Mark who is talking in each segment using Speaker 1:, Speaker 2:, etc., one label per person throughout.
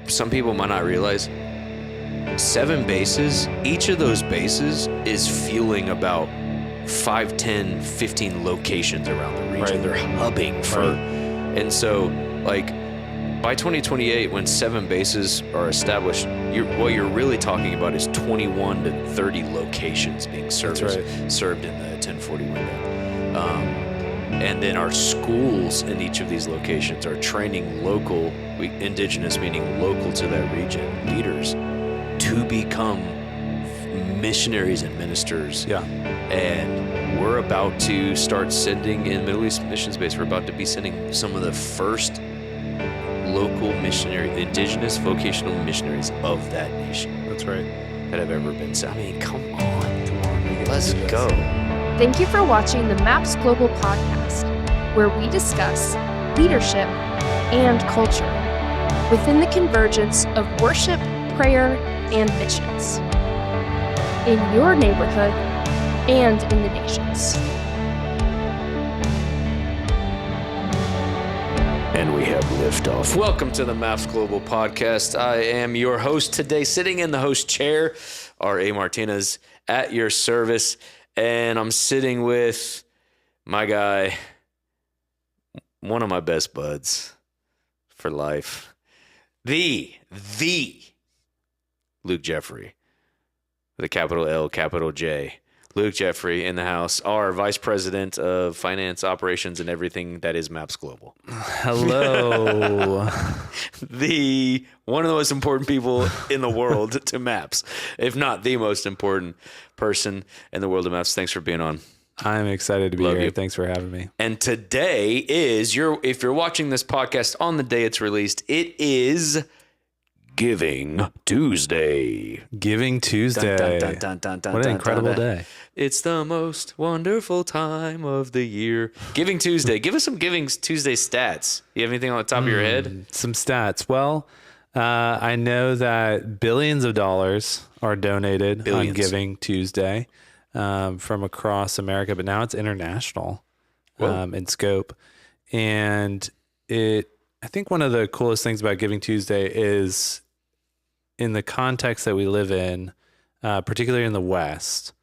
Speaker 1: some people might not realize, 7 bases, each of those bases is fueling about 5, 10, 15 locations around the region. They're hubbing for, and so like by 2028, when 7 bases are established, what you're really talking about is 21 to 30 locations being served in the 1040 window. And then our schools in each of these locations are training local, indigenous meaning local to that region, leaders to become missionaries and ministers. Yeah. And we're about to start sending in Middle East missions base. We're about to be sending some of the first local indigenous vocational missionaries of that nation.
Speaker 2: That's right.
Speaker 1: That have ever been. So, I mean, come on. Let's go.
Speaker 3: Thank you for watching the MAPS Global Podcast, where we discuss leadership and culture within the convergence of worship, prayer, and missions in your neighborhood and in the nations.
Speaker 1: And we have liftoff. Welcome to the MAPS Global Podcast. I am your host today, sitting in the host chair, R.A. Martinez, at your service. And I'm sitting with my guy, one of my best buds for life, the Luke Jeffrey, with a capital L, capital J. Luke Jeffrey in the house, our Vice President of Finance, Operations, and everything that is MAPS Global.
Speaker 2: Hello.
Speaker 1: One of the most important people in the world to MAPS, if not the most important person in the world of MAPS. Thanks for being on.
Speaker 2: I'm excited to be
Speaker 1: Love
Speaker 2: here.
Speaker 1: you.
Speaker 2: Thanks for having me.
Speaker 1: And today is if you're watching this podcast on the day it's released, it is Giving Tuesday.
Speaker 2: Giving Tuesday. What an incredible day.
Speaker 1: It's the most wonderful time of the year. Giving Tuesday. Give us some Giving Tuesday stats. You have anything on the top of your head?
Speaker 2: Some stats. Well, I know that billions of dollars are donated on Giving Tuesday from across America, but now it's international in scope. And I think one of the coolest things about Giving Tuesday is in the context that we live in, particularly in the West,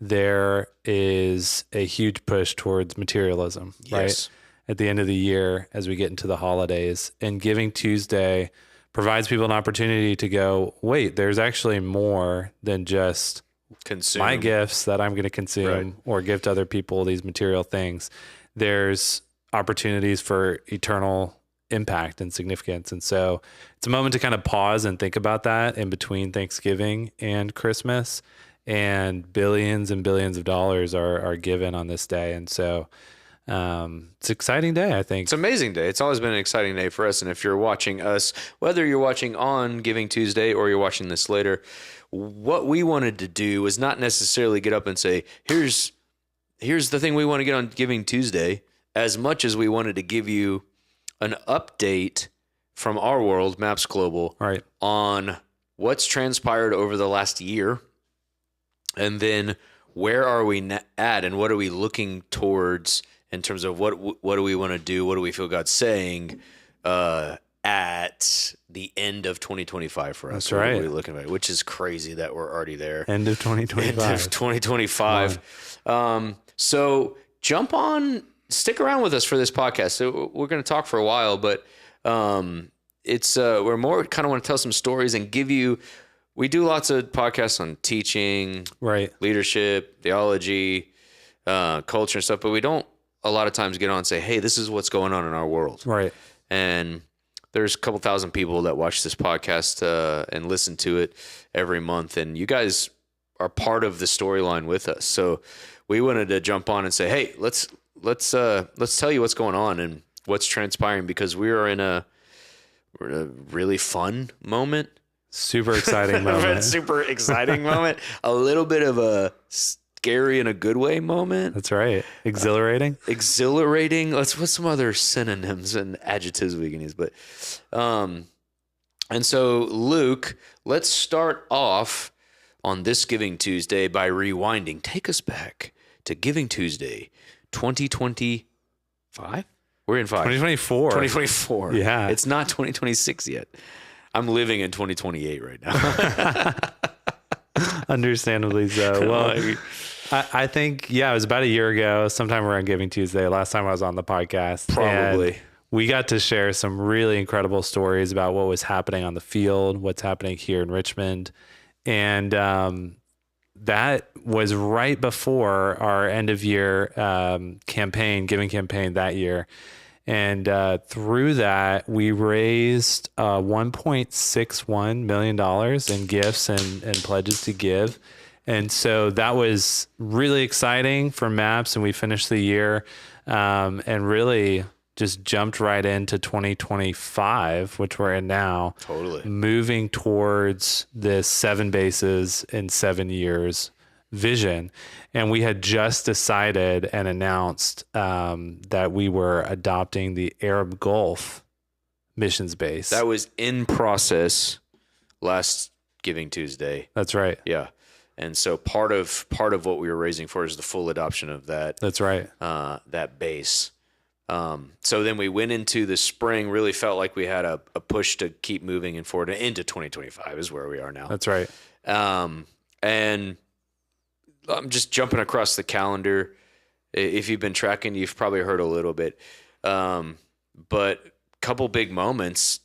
Speaker 2: there is a huge push towards materialism, right? At the end of the year, as we get into the holidays, and Giving Tuesday provides people an opportunity to go, wait, there's actually more than just my gifts that I'm going to consume or give to other people, these material things. There's opportunities for eternal impact and significance. And so it's a moment to kind of pause and think about that in between Thanksgiving and Christmas, and billions of dollars are given on this day. And so it's an exciting day, I think.
Speaker 1: It's an amazing day. It's always been an exciting day for us. And if you're watching us, whether you're watching on Giving Tuesday or you're watching this later, what we wanted to do was not necessarily get up and say, here's the thing we want to get on Giving Tuesday, as much as we wanted to give you an update from our world, MAPS Global, on what's transpired over the last year, and then where are we at, and what are we looking towards in terms of what do we want to do, what do we feel God's saying at the end of 2025 for us.
Speaker 2: That's right.
Speaker 1: What are we looking at, which is crazy that we're already there.
Speaker 2: End of 2025.
Speaker 1: End of 2025. So jump on. Stick around with us for this podcast. So we're going to talk for a while, but we're more kind of want to tell some stories and give you. We do lots of podcasts on teaching, leadership, theology, culture and stuff, but we don't a lot of times get on and say, "Hey, this is what's going on in our world."
Speaker 2: Right.
Speaker 1: And there's a couple thousand people that watch this podcast and listen to it every month, and you guys are part of the storyline with us. So we wanted to jump on and say, "Hey, let's tell you what's going on and what's transpiring," because we are in a really fun moment.
Speaker 2: Super exciting moment.
Speaker 1: Super exciting moment. A little bit of a scary in a good way moment.
Speaker 2: That's right. Exhilarating.
Speaker 1: What's some other synonyms and adjectives we can use? But, and so Luke, let's start off on this Giving Tuesday by rewinding. Take us back to Giving Tuesday 2025? We're in 5.
Speaker 2: 2024.
Speaker 1: 2024.
Speaker 2: Yeah.
Speaker 1: It's not 2026 yet. I'm living in 2028 right now.
Speaker 2: Understandably so. Well, I think, it was about a year ago, sometime around Giving Tuesday, last time I was on the podcast.
Speaker 1: Probably.
Speaker 2: And we got to share some really incredible stories about what was happening on the field, what's happening here in Richmond. And that was right before our end of year giving campaign that year. And through that, we raised $1.61 million in gifts and pledges to give. And so that was really exciting for MAPS. And we finished the year and really just jumped right into 2025, which we're in now.
Speaker 1: Totally.
Speaker 2: Moving towards this 7 bases in 7 years vision. And we had just decided and announced that we were adopting the Arab Gulf missions base.
Speaker 1: That was in process last Giving Tuesday.
Speaker 2: That's right.
Speaker 1: Yeah. And so part of what we were raising for is the full adoption of that.
Speaker 2: That's right.
Speaker 1: That base. So then we went into the spring, really felt like we had a push to keep moving and forward into 2025 is where we are now.
Speaker 2: That's right.
Speaker 1: And I'm just jumping across the calendar. If you've been tracking, you've probably heard a little bit. But couple big moments,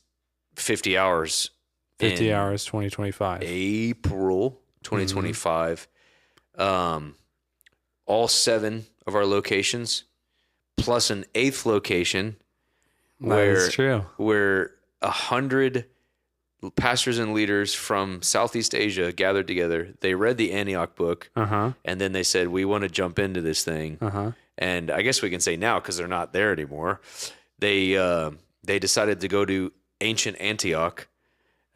Speaker 1: 50 hours.
Speaker 2: 50 hours, 2025.
Speaker 1: April 2025. All 7 of our locations, plus an 8th location
Speaker 2: That's true.
Speaker 1: where 100 pastors and leaders from Southeast Asia gathered together. They read the Antioch book, and then they said, we want to jump into this thing. And I guess we can say now, because they're not there anymore, they decided to go to ancient Antioch,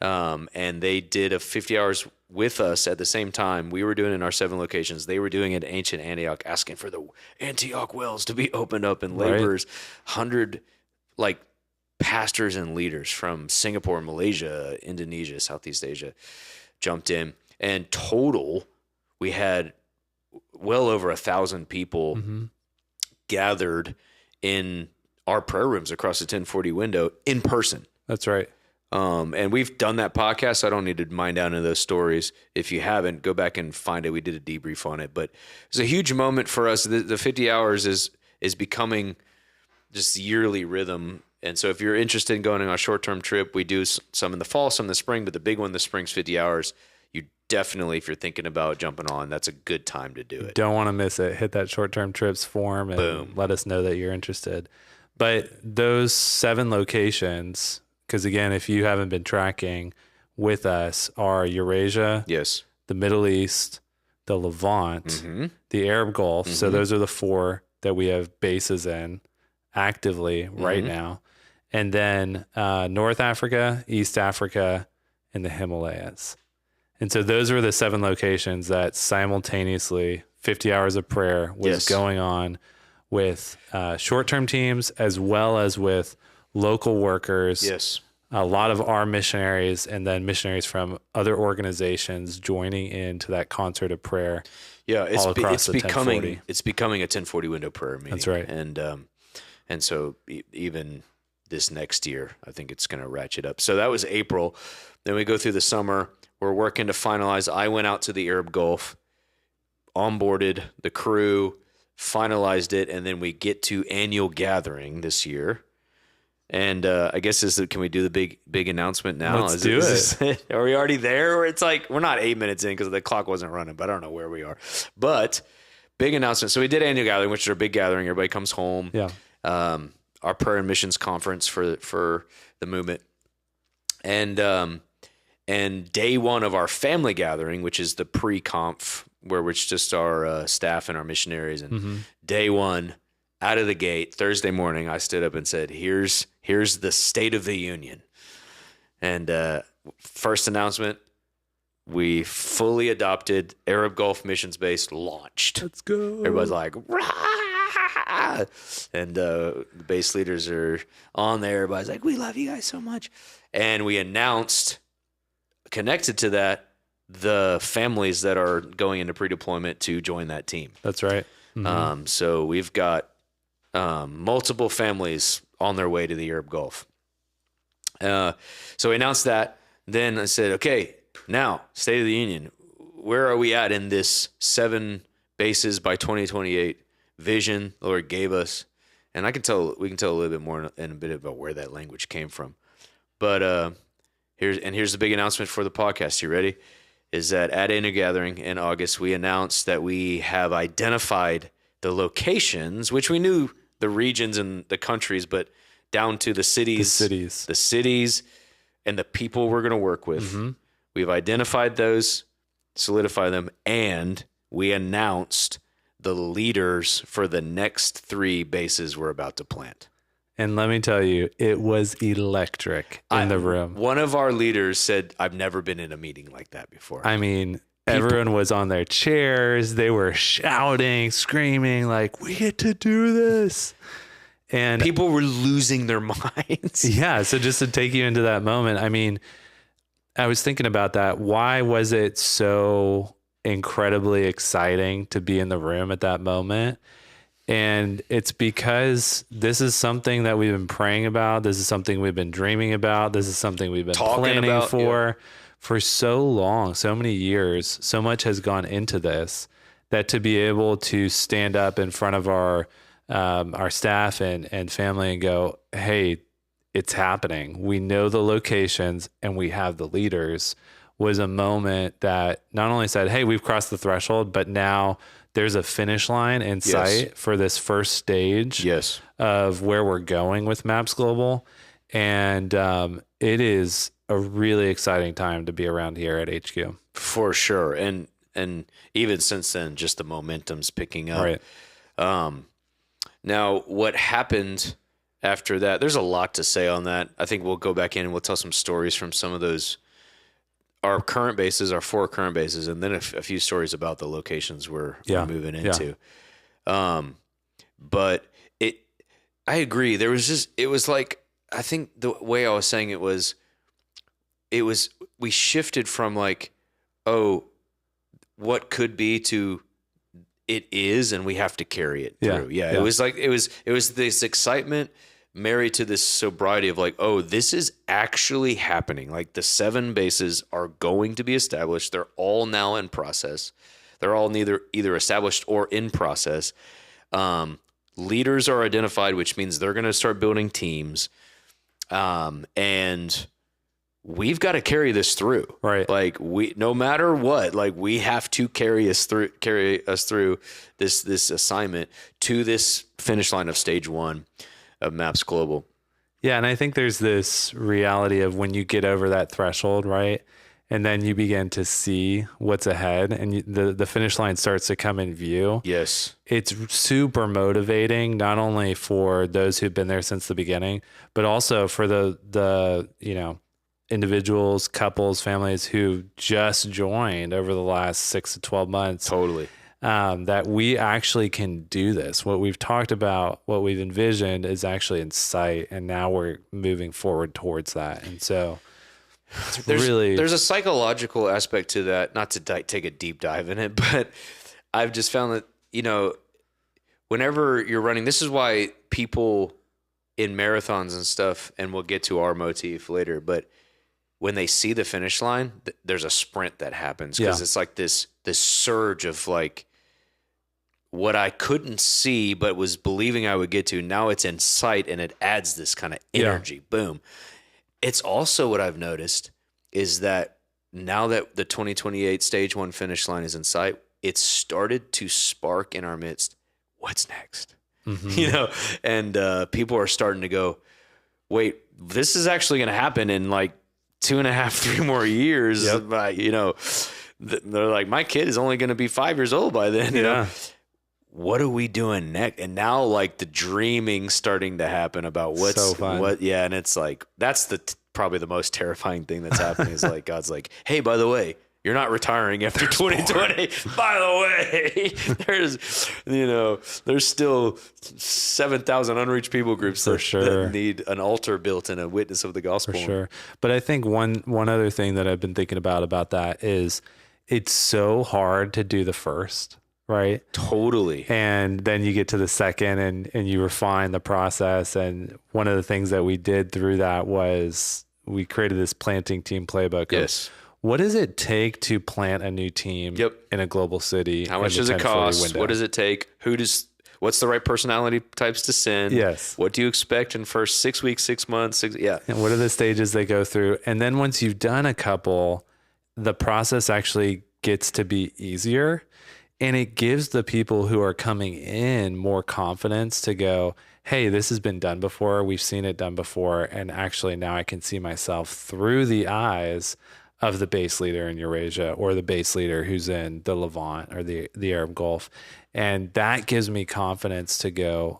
Speaker 1: and they did a 50 hours with us at the same time. We were doing it in our 7 locations. They were doing it in ancient Antioch, asking for the Antioch wells to be opened up, and laborers, 100 pastors and leaders from Singapore, Malaysia, Indonesia, Southeast Asia jumped in. And total, we had well over 1,000 people gathered in our prayer rooms across the 1040 window in person.
Speaker 2: That's right.
Speaker 1: And we've done that podcast, so I don't need to mine down into those stories. If you haven't, go back and find it. We did a debrief on it. But it's a huge moment for us. The 50 hours is becoming just the yearly rhythm. And so if you're interested in going on a short-term trip, we do some in the fall, some in the spring, but the big one, the spring's 50 hours. You definitely, if you're thinking about jumping on, that's a good time to do it.
Speaker 2: Don't want to miss it. Hit that short-term trips form and
Speaker 1: Boom.
Speaker 2: Let us know that you're interested. But those 7 locations, because again, if you haven't been tracking with us, are Eurasia,
Speaker 1: Yes,
Speaker 2: the Middle East, the Levant, the Arab Gulf. So those are the 4 that we have bases in actively right now. And then North Africa, East Africa, and the Himalayas. And so those were the 7 locations that simultaneously 50 hours of prayer was going on with short-term teams as well as with local workers.
Speaker 1: Yes.
Speaker 2: A lot of our missionaries and then missionaries from other organizations joining into that concert of prayer.
Speaker 1: Yeah, it's becoming
Speaker 2: 1040.
Speaker 1: it's becoming a 1040 window prayer meeting.
Speaker 2: That's right.
Speaker 1: And so even this next year, I think it's going to ratchet up. So that was April. Then we go through the summer. We're working to finalize. I went out to the Arab Gulf, onboarded the crew, finalized it, and then we get to annual gathering this year. And I guess can we do the big announcement now?
Speaker 2: Let's do it.
Speaker 1: Are we already there? Or it's like we're not 8 minutes in because the clock wasn't running, but I don't know where we are. But big announcement. So we did annual gathering, which is our big gathering. Everybody comes home.
Speaker 2: Yeah.
Speaker 1: Our prayer and missions conference for the movement, and day 1 of our family gathering, which is the pre-conf, where it's just our staff and our missionaries. And day 1, out of the gate, Thursday morning, I stood up and said, "Here's the State of the Union." And first announcement: we fully adopted Arab Gulf Missions Base launched.
Speaker 2: Let's go.
Speaker 1: Everybody's like, "Rah!" And the base leaders are on there. Everybody's like, "We love you guys so much." And we announced, connected to that, the families that are going into pre-deployment to join that team.
Speaker 2: That's right.
Speaker 1: So we've got multiple families on their way to the Arab Gulf. So we announced that. then I said, okay, now State of the Union, where are we at in this 7 bases by 2028 vision the Lord gave us? And we can tell a little bit more in a bit about where that language came from. But here's the big announcement for the podcast. You ready? Is that at Inner Gathering in August, we announced that we have identified the locations, which we knew the regions and the countries, but down to the cities, and the people we're going to work with. Mm-hmm. We've identified those, solidified them, and we announced the leaders for the next 3 bases we're about to plant.
Speaker 2: And let me tell you, it was electric in the room.
Speaker 1: One of our leaders said, I've never been in a meeting like that before.
Speaker 2: I mean, everyone was on their chairs. They were shouting, screaming, like, we get to do this. And
Speaker 1: people were losing their minds.
Speaker 2: Yeah. So just to take you into that moment, I mean, I was thinking about that. Why was it so incredibly exciting to be in the room at that moment? And it's because this is something that we've been praying about. This is something we've been dreaming about. This is something we've been planning for so long, so many years. So much has gone into this that to be able to stand up in front of our staff and family and go, hey, it's happening. We know the locations and we have the leaders, was a moment that not only said, hey, we've crossed the threshold, but now there's a finish line in sight for this first stage of where we're going with Maps Global. And it is a really exciting time to be around here at HQ.
Speaker 1: For sure. And even since then, just the momentum's picking up.
Speaker 2: Right.
Speaker 1: Now, what happened after that, there's a lot to say on that. I think we'll go back in and we'll tell some stories from some of those, our current bases, our 4 current bases, and then a few stories about the locations we're moving into. But I agree. It was like, I think the way I was saying it was, we shifted from like, oh, what could be to it is, and we have to carry it through. Yeah. It was like, it was this excitement married to this sobriety of like, oh, this is actually happening. Like the 7 bases are going to be established. They're all now in process. They're all either established or in process. Leaders are identified, which means they're going to start building teams. And we've got to carry this through.
Speaker 2: Right.
Speaker 1: Like no matter what, like we have to carry us through this assignment to this finish line of stage 1 of Maps Global.
Speaker 2: Yeah. And I think there's this reality of when you get over that threshold, right? And then you begin to see what's ahead and the finish line starts to come in view.
Speaker 1: Yes.
Speaker 2: It's super motivating, not only for those who've been there since the beginning, but also for the individuals, couples, families who just joined over the last 6 to 12 months.
Speaker 1: Totally.
Speaker 2: That we actually can do this. What we've talked about, what we've envisioned is actually in sight. And now we're moving forward towards that. And so there's a psychological aspect to that, not to take a deep dive in it, but I've just found that, whenever you're running, this is why people in marathons and stuff, and we'll get to our motif later, but when they see the finish line, there's a sprint that happens because it's like this surge of like what I couldn't see but was believing I would get to. Now it's in sight and it adds this kind of energy. Boom. It's also what I've noticed is that now that the 2028 stage 1 finish line is in sight, it's started to spark in our midst. What's next? Mm-hmm. And people are starting to go, wait, this is actually going to happen in like 2.5, 3 more years. Yep.
Speaker 1: They're like, my kid is only going to be 5 years old by then. You know, what are we doing next? And now like the dreaming starting to happen about what's
Speaker 2: so fun.
Speaker 1: And it's like, that's probably the most terrifying thing that's happening is like, God's like, hey, by the way, you're not retiring after 2020. By the way, there's still 7,000 unreached people groups that need an altar built and a witness of the gospel.
Speaker 2: For sure. But I think one other thing that I've been thinking about that is it's so hard to do the first, right?
Speaker 1: Totally.
Speaker 2: And then you get to the second and you refine the process. And one of the things that we did through that was we created this planting team playbook.
Speaker 1: Yes.
Speaker 2: What does it take to plant a new team in a global city?
Speaker 1: How much does it cost? What does it take? What's the right personality types to send?
Speaker 2: Yes.
Speaker 1: What do you expect in first 6 weeks, 6 months?
Speaker 2: And what are the stages they go through? And then once you've done a couple, the process actually gets to be easier, and it gives the people who are coming in more confidence to go, hey, this has been done before. We've seen it done before. And actually now I can see myself through the eyes of the base leader in Eurasia or the base leader who's in the Levant or the Arab Gulf. And that gives me confidence to go,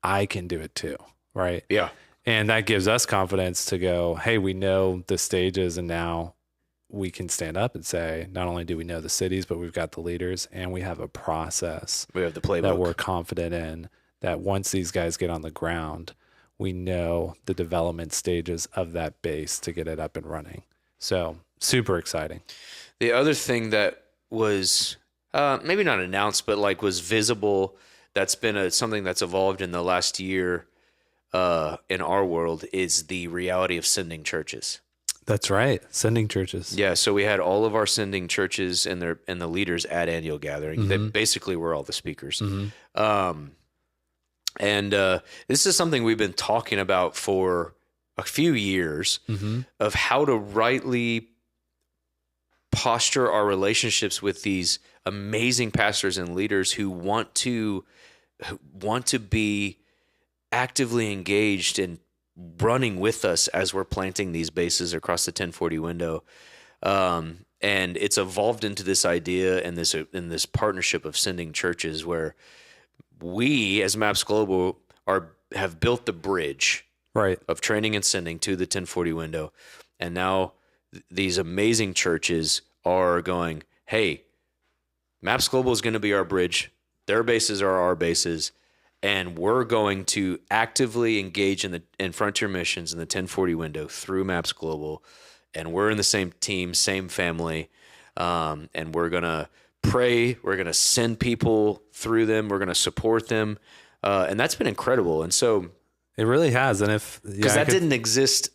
Speaker 2: I can do it too. Right.
Speaker 1: Yeah.
Speaker 2: And that gives us confidence to go, hey, we know the stages, and now we can stand up and say, not only do we know the cities, but we've got the leaders and we have a process.
Speaker 1: We have the playbook
Speaker 2: that we're confident in, that once these guys get on the ground, we know the development stages of that base to get it up and running. So super exciting.
Speaker 1: The other thing that was maybe not announced, but like was visible, that's been something that's evolved in the last year in our world, is the reality of sending churches.
Speaker 2: That's right. Sending churches.
Speaker 1: Yeah. So we had all of our sending churches and the leaders at annual gathering. They basically were all the speakers. And this is something we've been talking about for a few years of how to rightly posture our relationships with these amazing pastors and leaders who want to be actively engaged in running with us as we're planting these bases across the 1040 window. And it's evolved into this idea and this partnership of sending churches where we as Maps Global have built the bridge of training and sending to the 1040 window. And now these amazing churches are going, hey, Maps Global is going to be our bridge. Their bases are our bases. And we're going to actively engage in Frontier Missions in the 1040 window through Maps Global. And we're in the same team, same family. And we're going to pray. We're going to send people through them. We're going to support them. And that's been incredible. And so
Speaker 2: it really has. And
Speaker 1: because that didn't exist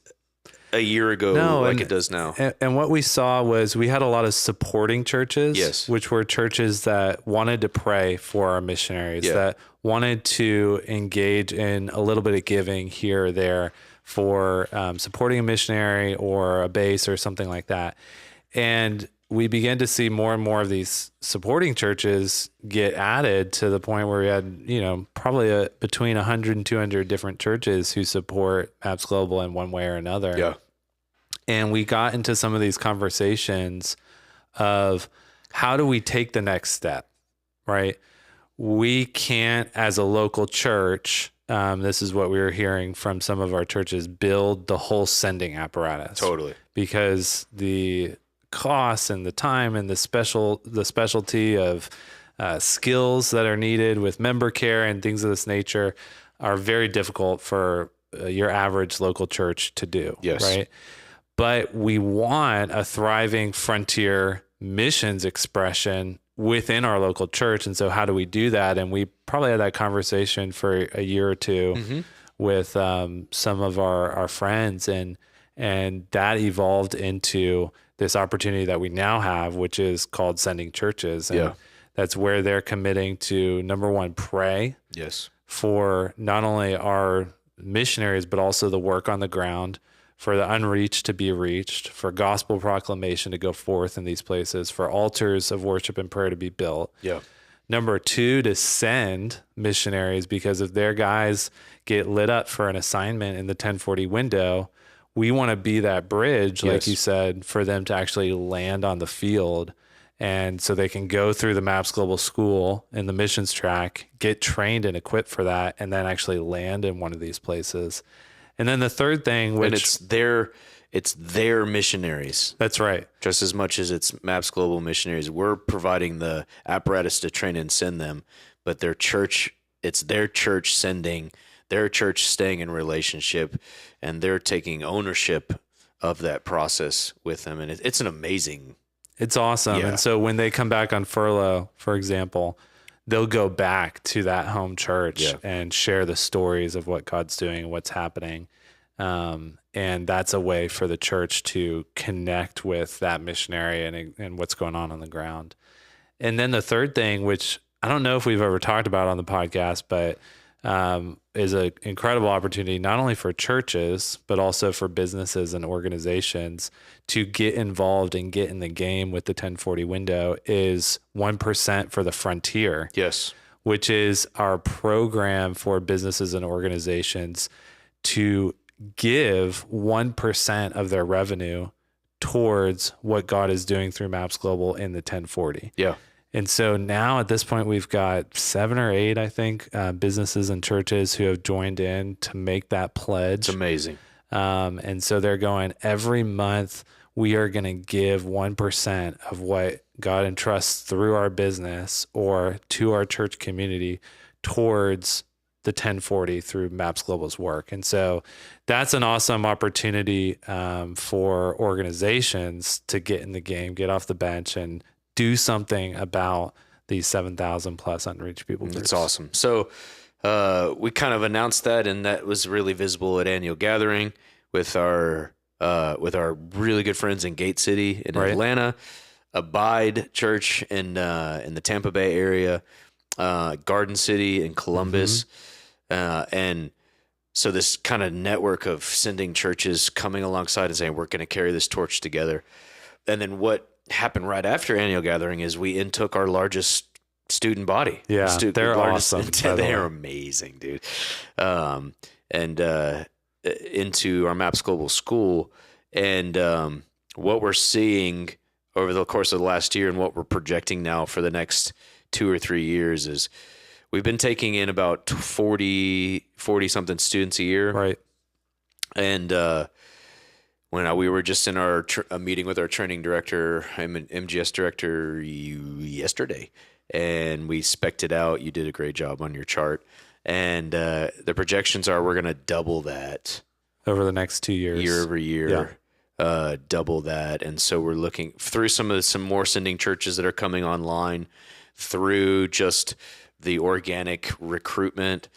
Speaker 1: a year ago it does now.
Speaker 2: And what we saw was we had a lot of supporting churches, which were churches that wanted to pray for our missionaries, that wanted to engage in a little bit of giving here or there for supporting a missionary or a base or something like that. And we began to see more and more of these supporting churches get added to the point where we had, probably between 100 and 200 different churches who support Maps Global in one way or another.
Speaker 1: Yeah.
Speaker 2: And we got into some of these conversations of how do we take the next step, right? We can't, as a local church, this is what we were hearing from some of our churches, build the whole sending apparatus.
Speaker 1: Totally.
Speaker 2: Because the costs and the time and the specialty of skills that are needed with member care and things of this nature are very difficult for your average local church to do.
Speaker 1: Yes.
Speaker 2: Right. But we want a thriving frontier missions expression within our local church. And so how do we do that? And we probably had that conversation for a year or two with some of our friends, and that evolved into this opportunity that we now have, which is called Sending Churches. And that's where they're committing to, number one, pray for not only our missionaries, but also the work on the ground, for the unreached to be reached, for gospel proclamation to go forth in these places, for altars of worship and prayer to be built.
Speaker 1: Yeah.
Speaker 2: Number two, to send missionaries, because if their guys get lit up for an assignment in the 1040 window, we want to be that bridge, like you said, for them to actually land on the field. And so they can go through the Maps Global School in the missions track, get trained and equipped for that, and then actually land in one of these places. And then the third thing, which
Speaker 1: it's their missionaries.
Speaker 2: That's right.
Speaker 1: Just as much as it's Maps Global missionaries, we're providing the apparatus to train and send them, but it's their church sending, their church staying in relationship, and they're taking ownership of that process with them. And it's an amazing.
Speaker 2: It's awesome.
Speaker 1: Yeah.
Speaker 2: And so when they come back on furlough, for example, they'll go back to that home church and share the stories of what God's doing and what's happening. And that's a way for the church to connect with that missionary and what's going on the ground. And then the third thing, which I don't know if we've ever talked about on the podcast, but is an incredible opportunity, not only for churches, but also for businesses and organizations to get involved and get in the game with the 1040 window, is 1% for the Frontier.
Speaker 1: Yes.
Speaker 2: Which is our program for businesses and organizations to give 1% of their revenue towards what God is doing through Maps Global in the 1040.
Speaker 1: Yeah.
Speaker 2: And so now at this point, we've got 7 or 8, I think, businesses and churches who have joined in to make that pledge.
Speaker 1: It's amazing.
Speaker 2: And so they're going, every month we are going to give 1% of what God entrusts through our business or to our church community towards the 1040 through Maps Global's work. And so that's an awesome opportunity for organizations to get in the game, get off the bench, and do something about these 7,000 plus unreached people groups.
Speaker 1: That's awesome. So we kind of announced that, and that was really visible at Annual Gathering with our really good friends in Gate City in Atlanta, Abide Church in the Tampa Bay area, Garden City in Columbus. And so this kind of network of sending churches coming alongside and saying, we're going to carry this torch together. And then what happened right after Annual Gathering is we intook our largest student body.
Speaker 2: Yeah, they're awesome.
Speaker 1: They're amazing, dude. Into our Maps Global School. And what we're seeing over the course of the last year and what we're projecting now for the next 2 or 3 years is we've been taking in about 40 something students a year.
Speaker 2: Right.
Speaker 1: And when we were just in our a meeting with our training director, I'm an MGS director yesterday, and we spec'd it out. You did a great job on your chart. And the projections are we're going to double that
Speaker 2: over the next 2 years,
Speaker 1: year over year, double that. And so we're looking through some more sending churches that are coming online, through just the organic recruitment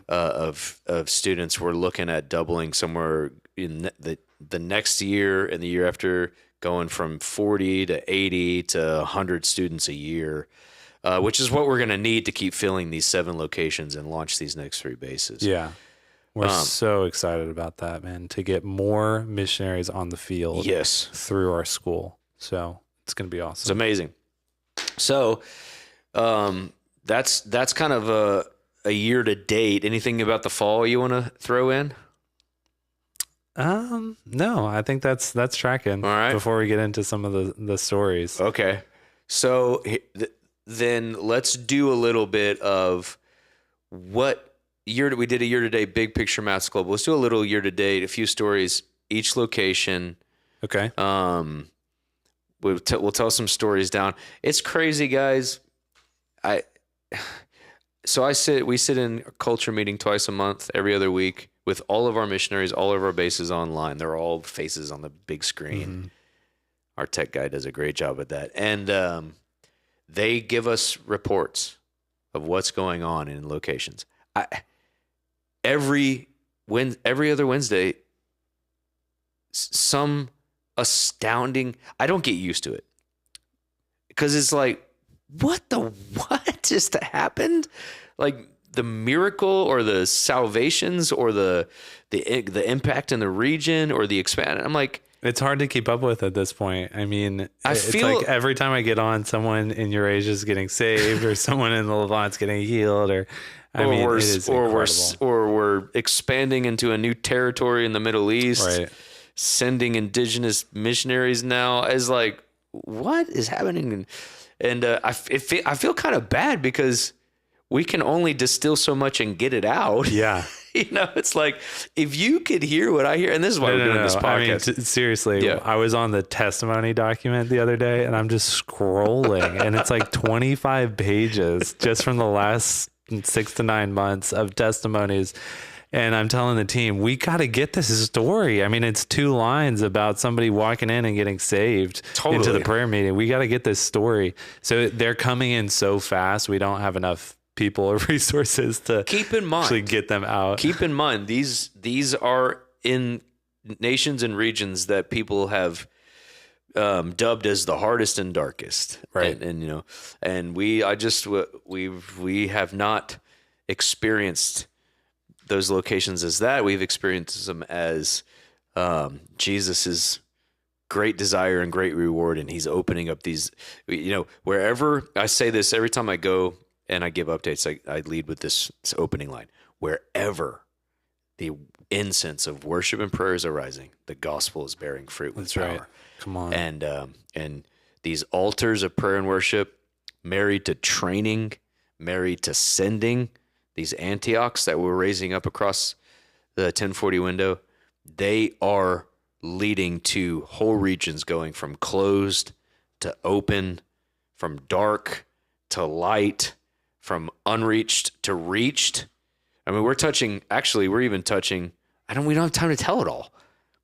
Speaker 1: of students. We're looking at doubling somewhere in the next year and the year after, going from 40 to 80 to 100 students a year. Which is what we're going to need to keep filling these 7 locations and launch these next 3 bases.
Speaker 2: Yeah. We're so excited about that, man, to get more missionaries on the field through our school. So it's going to be awesome.
Speaker 1: It's amazing. So that's kind of a year to date. Anything about the fall you want to throw in?
Speaker 2: No, I think that's tracking.
Speaker 1: All right.
Speaker 2: Before we get into some of the stories.
Speaker 1: Okay. So then let's do a little bit of what we did a year-to-date big picture Maps Global. Let's do a little year-to-date, a few stories, each location.
Speaker 2: Okay.
Speaker 1: We'll tell some stories down. It's crazy, guys. We sit in a culture meeting twice a month, every other week, with all of our missionaries, all of our bases online. They're all faces on the big screen. Mm-hmm. Our tech guy does a great job at that. And they give us reports of what's going on in locations. Every other Wednesday, some astounding. I don't get used to it because it's like, what just happened? Like the miracle or the salvations or the impact in the region or the expand. I'm like,
Speaker 2: it's hard to keep up with at this point. I mean, it's like every time I get on, someone in Eurasia is getting saved, or someone in the Levant's getting healed, or
Speaker 1: we're expanding into a new territory in the Middle East,
Speaker 2: right?
Speaker 1: Sending indigenous missionaries now. As like, what is happening? And I feel kind of bad because we can only distill so much and get it out.
Speaker 2: Yeah.
Speaker 1: It's like, if you could hear what I hear, and this is why we're doing this podcast.
Speaker 2: I mean, seriously, I was on the testimony document the other day, and I'm just scrolling, and it's like 25 pages just from the last 6 to 9 months of testimonies. And I'm telling the team, we got to get this story. I mean, it's 2 lines about somebody walking in and getting saved into the prayer meeting. We got to get this story. So they're coming in so fast. We don't have enough people or resources to
Speaker 1: keep in mind,
Speaker 2: actually get them out.
Speaker 1: Keep in mind, these are in nations and regions that people have dubbed as the hardest and darkest,
Speaker 2: right?
Speaker 1: And we have not experienced those locations as that. We've experienced them as Jesus's great desire and great reward, and he's opening up these, wherever. I say this every time I go and I give updates, I lead with this opening line: wherever the incense of worship and prayer is arising, the gospel is bearing fruit with power.
Speaker 2: Right. Come on.
Speaker 1: And these altars of prayer and worship, married to training, married to sending, these Antiochs that we're raising up across the 1040 window, they are leading to whole regions going from closed to open, from dark to light, from unreached to reached. I mean, we're even touching, we don't have time to tell it all.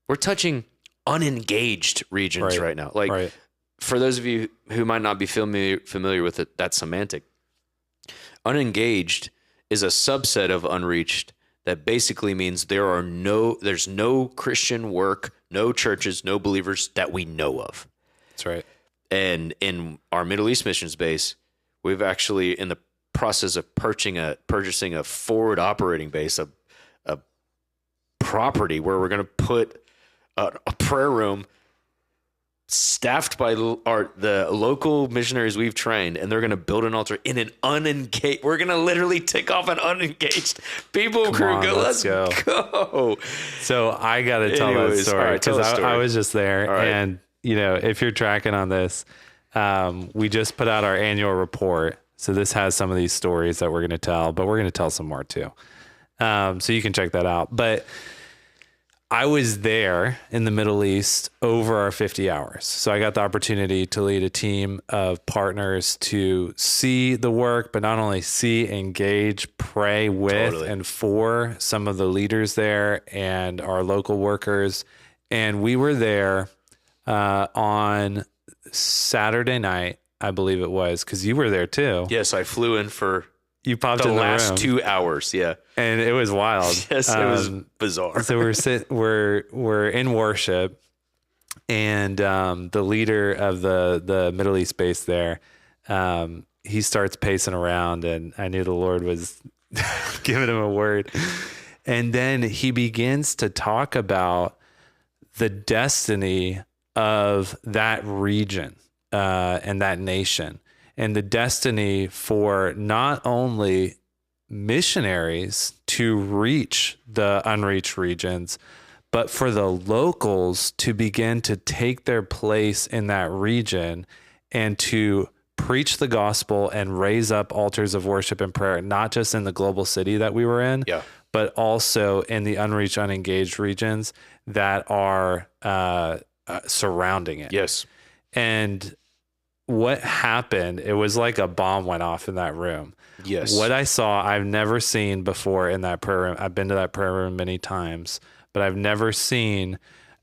Speaker 1: We're touching unengaged regions right now. Like, for those of you who might not be familiar with it, that semantic. Unengaged is a subset of unreached that basically means there's no Christian work, no churches, no believers that we know of.
Speaker 2: That's right.
Speaker 1: And in our Middle East missions base, we've actually in the process of purchasing a forward operating base, a property where we're going to put a prayer room staffed by the local missionaries we've trained, and they're going to build an altar in an unengaged. We're going to literally tick off an unengaged people crew. Let's go.
Speaker 2: So I got to tell that story because I was just there, and if you're tracking on this, we just put out our annual report. So this has some of these stories that we're going to tell, but we're going to tell some more too. So you can check that out. But I was there in the Middle East over our 50 hours. So I got the opportunity to lead a team of partners to see the work, but not only see, engage, pray with and for some of the leaders there and our local workers. And we were there on Saturday night, I believe it was, because you were there too.
Speaker 1: Yes, I flew in for
Speaker 2: you popped in the
Speaker 1: last
Speaker 2: room.
Speaker 1: 2 hours. Yeah.
Speaker 2: And it was wild.
Speaker 1: Yes, it was bizarre.
Speaker 2: So we're in worship, and the leader of the Middle East base there, he starts pacing around, and I knew the Lord was giving him a word. And then he begins to talk about the destiny of that region and that nation, and the destiny for not only missionaries to reach the unreached regions, but for the locals to begin to take their place in that region and to preach the gospel and raise up altars of worship and prayer, not just in the global city that we were in, but also in the unreached, unengaged regions that are surrounding it.
Speaker 1: Yes.
Speaker 2: And what happened, it was like a bomb went off in that room.
Speaker 1: Yes.
Speaker 2: What I saw, I've never seen before in that prayer room. I've been to that prayer room many times, but I've never seen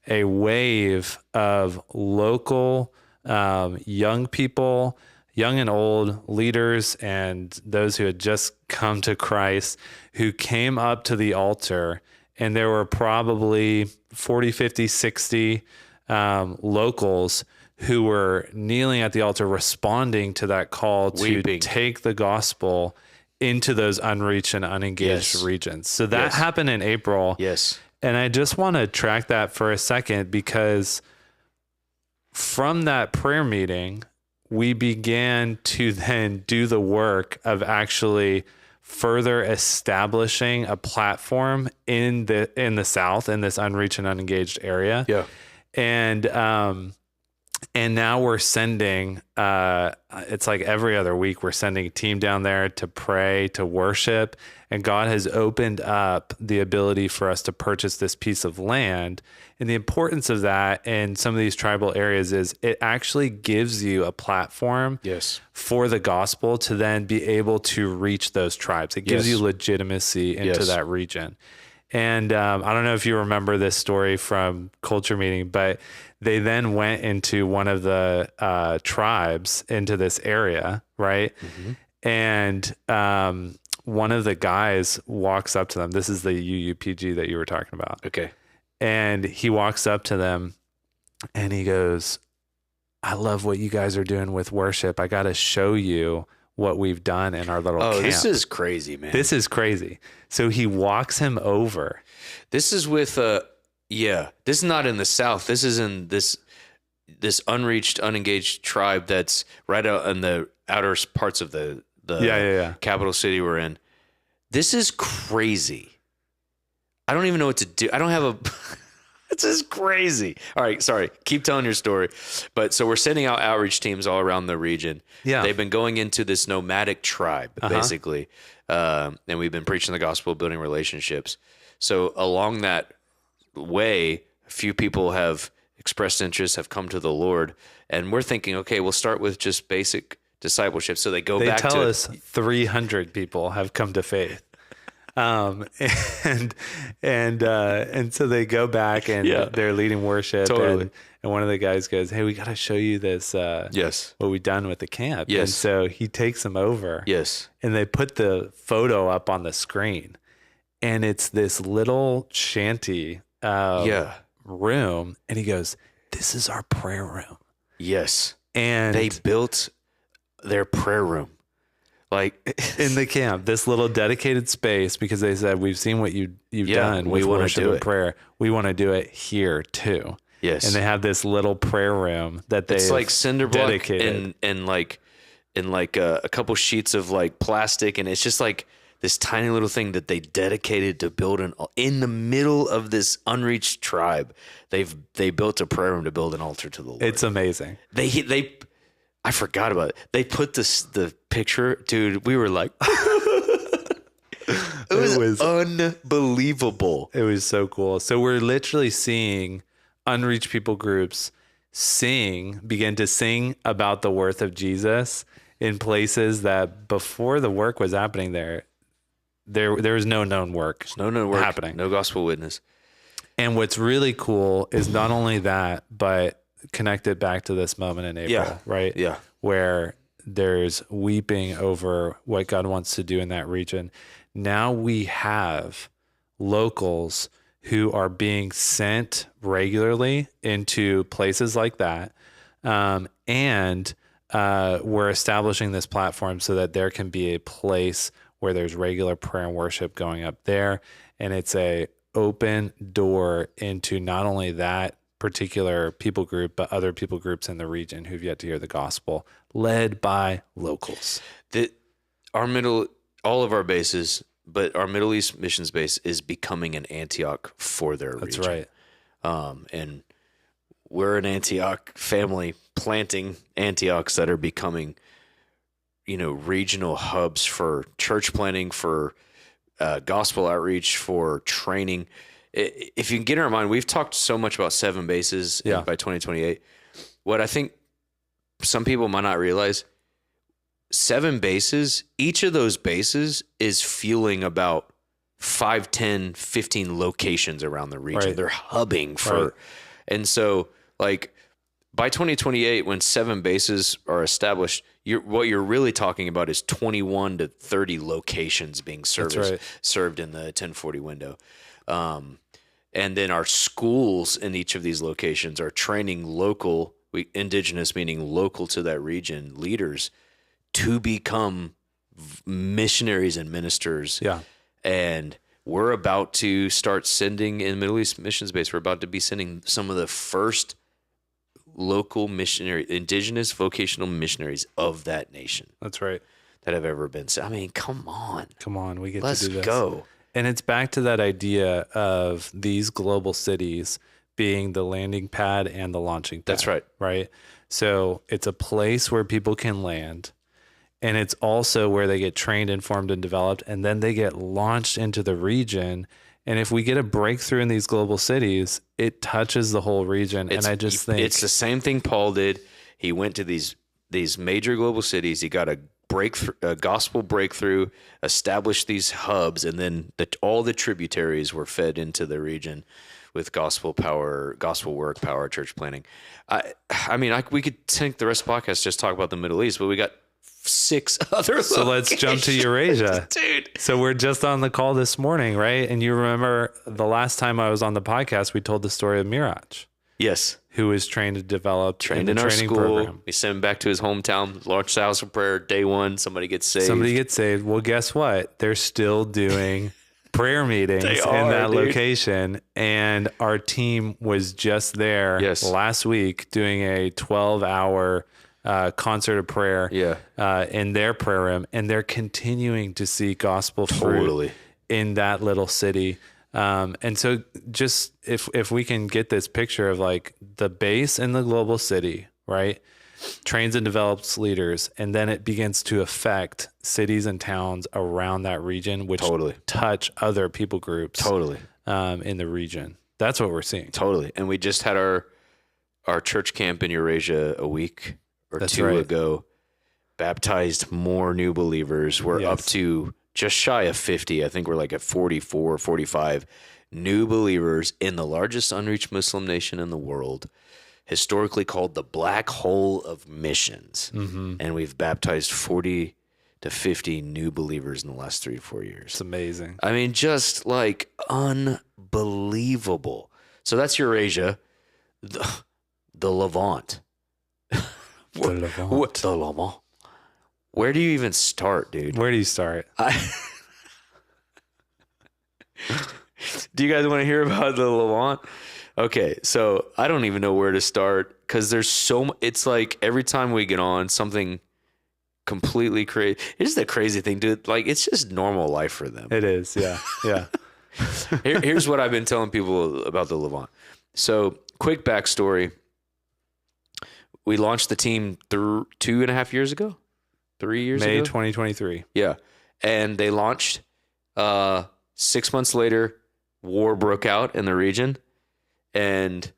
Speaker 2: a wave of local young people, young and old leaders, and those who had just come to Christ, who came up to the altar. And there were probably 40, 50, 60 locals who were kneeling at the altar, responding to that call to take the gospel into those unreached and unengaged regions. So that happened in April.
Speaker 1: Yes.
Speaker 2: And I just want to track that for a second, because from that prayer meeting, we began to then do the work of actually further establishing a platform in the South, in this unreached and unengaged area.
Speaker 1: Yeah.
Speaker 2: And now we're sending, it's like every other week, we're sending a team down there to pray, to worship. And God has opened up the ability for us to purchase this piece of land. And the importance of that in some of these tribal areas is it actually gives you a platform for the gospel to then be able to reach those tribes. It gives you legitimacy into that region. And I don't know if you remember this story from Culture Meeting, but they then went into one of the tribes into this area, right? Mm-hmm. And one of the guys walks up to them. This is the UUPG that you were talking about.
Speaker 1: Okay.
Speaker 2: And he walks up to them and he goes, I love what you guys are doing with worship. I got to show you what we've done in our little camp.
Speaker 1: Oh, this is crazy, man.
Speaker 2: This is crazy. So he walks him over.
Speaker 1: This is with this is not in the South. This is in this unreached, unengaged tribe that's right out in the outer parts of the capital city we're in. This is crazy. I don't even know what to do. I don't have a this is crazy. All right, sorry. Keep telling your story. But so we're sending out outreach teams all around the region. Yeah. They've been going into this nomadic tribe, basically. And we've been preaching the gospel, building relationships. So along that way, a few people have expressed interest, have come to the Lord. And we're thinking, okay, we'll start with just basic discipleship. So they back to... They
Speaker 2: tell us 300 people have come to faith. And so they go back and they're leading worship.
Speaker 1: Totally.
Speaker 2: And one of the guys goes, hey, we got to show you this, what we've done with the camp.
Speaker 1: Yes.
Speaker 2: And so he takes them over.
Speaker 1: Yes.
Speaker 2: And they put the photo up on the screen. And it's this little shanty room. And he goes, this is our prayer room.
Speaker 1: Yes.
Speaker 2: And
Speaker 1: they built their prayer room. Like
Speaker 2: in the camp, this little dedicated space, because they said, we've seen what you've done with worship and prayer. We want to do it here too.
Speaker 1: Yes.
Speaker 2: And they have this little prayer room that they
Speaker 1: it's like cinder block
Speaker 2: dedicated.
Speaker 1: and like a couple sheets of like plastic. And it's just like this tiny little thing that they dedicated to build in the middle of this unreached tribe. They built a prayer room to build an altar to the Lord.
Speaker 2: It's amazing.
Speaker 1: I forgot about it. They put the picture, dude. We were like, it was unbelievable.
Speaker 2: It was so cool. So we're literally seeing unreached people groups begin to sing about the worth of Jesus in places that before the work was happening there was no known work.
Speaker 1: There's no known work
Speaker 2: happening.
Speaker 1: No gospel witness.
Speaker 2: And what's really cool is not only that, but connect it back to this moment in April, right?
Speaker 1: Yeah.
Speaker 2: Where there's weeping over what God wants to do in that region. Now we have locals who are being sent regularly into places like that. And we're establishing this platform so that there can be a place where there's regular prayer and worship going up there. And it's a open door into not only that particular people group, but other people groups in the region who've yet to hear the gospel, led by locals.
Speaker 1: All of our bases, but our Middle East missions base is becoming an Antioch for their region.
Speaker 2: That's right.
Speaker 1: And we're an Antioch family planting Antiochs that are becoming, regional hubs for church planting, for gospel outreach, for training. If you can get in our mind, we've talked so much about 7 bases by 2028. What I think some people might not realize, 7 bases, each of those bases is fueling about 5, 10, 15 locations around the region. Right. They're hubbing for, and so like by 2028, when 7 bases are established, what you're really talking about is 21 to 30 locations being served in the 1040 window. And then our schools in each of these locations are training local, indigenous, meaning local to that region, leaders to become missionaries and ministers. Yeah. And we're about to start sending in Middle East missions base. We're about to be sending some of the first local indigenous vocational missionaries of that nation.
Speaker 2: That's right.
Speaker 1: That have ever been. I mean, come on.
Speaker 2: We get
Speaker 1: Let's
Speaker 2: to do this.
Speaker 1: Let's go.
Speaker 2: And it's back to that idea of these global cities being the landing pad and the launching pad.
Speaker 1: That's right.
Speaker 2: Right? So it's a place where people can land, and it's also where they get trained, informed, and developed, and then they get launched into the region. And if we get a breakthrough in these global cities, it touches the whole region. And I just think
Speaker 1: it's the same thing Paul did. He went to these major global cities. He got a gospel breakthrough, established these hubs, and then all the tributaries were fed into the region with gospel power, gospel work, power, church planting. I mean, we could take the rest of the podcast just talk about the Middle East, but we got 6 other
Speaker 2: So let's jump to Eurasia.
Speaker 1: Dude.
Speaker 2: So we're just on the call this morning, right? And you remember the last time I was on the podcast, we told the story of Miraj.
Speaker 1: Yes.
Speaker 2: Who was trained to develop
Speaker 1: trained
Speaker 2: in
Speaker 1: our
Speaker 2: training
Speaker 1: school.
Speaker 2: program.
Speaker 1: We sent him back to his hometown, launched the house of prayer, day 1, somebody gets saved.
Speaker 2: Well, guess what? They're still doing prayer meetings in that location. And our team was just there last week doing a 12-hour concert of prayer in their prayer room. And they're continuing to see gospel fruit in that little city. And so just if we can get this picture of like the base in the global city, right? Trains and develops leaders, and then it begins to affect cities and towns around that region, which touch other people groups in the region. That's what we're seeing.
Speaker 1: Totally. And we just had our church camp in Eurasia a week or two ago, baptized more new believers. We're up to just shy of 50. I think we're like at 44, 45 new believers in the largest unreached Muslim nation in the world, historically called the black hole of missions. Mm-hmm. And we've baptized 40 to 50 new believers in the last 3 to 4 years.
Speaker 2: It's amazing.
Speaker 1: I mean, just like unbelievable. So that's Eurasia, the Levant. The Levant. Where do you even start, dude?
Speaker 2: Where do you start?
Speaker 1: Do you guys want to hear about the Levant? Okay, so I don't even know where to start because there's it's like every time we get on, something completely crazy. It's the crazy thing, dude. Like, it's just normal life for them.
Speaker 2: It is, yeah.
Speaker 1: Here's what I've been telling people about the Levant. So, quick backstory. We launched the team 2.5 years ago. 3 years ago?
Speaker 2: May 2023.
Speaker 1: Yeah. And they launched. 6 months later, war broke out in the region. And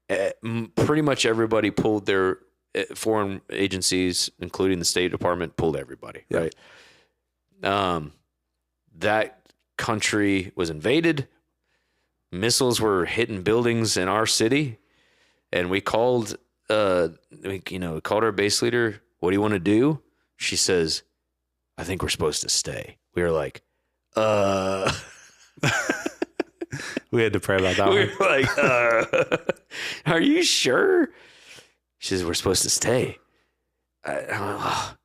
Speaker 1: pretty much everybody pulled their foreign agencies, including the State Department, pulled everybody, right? That country was invaded. Missiles were hitting buildings in our city. And we called, our base leader. What do you want to do? She says, I think we're supposed to stay. We were like,
Speaker 2: We had to pray about that one.
Speaker 1: We were like, are you sure? She says, we're supposed to stay. And I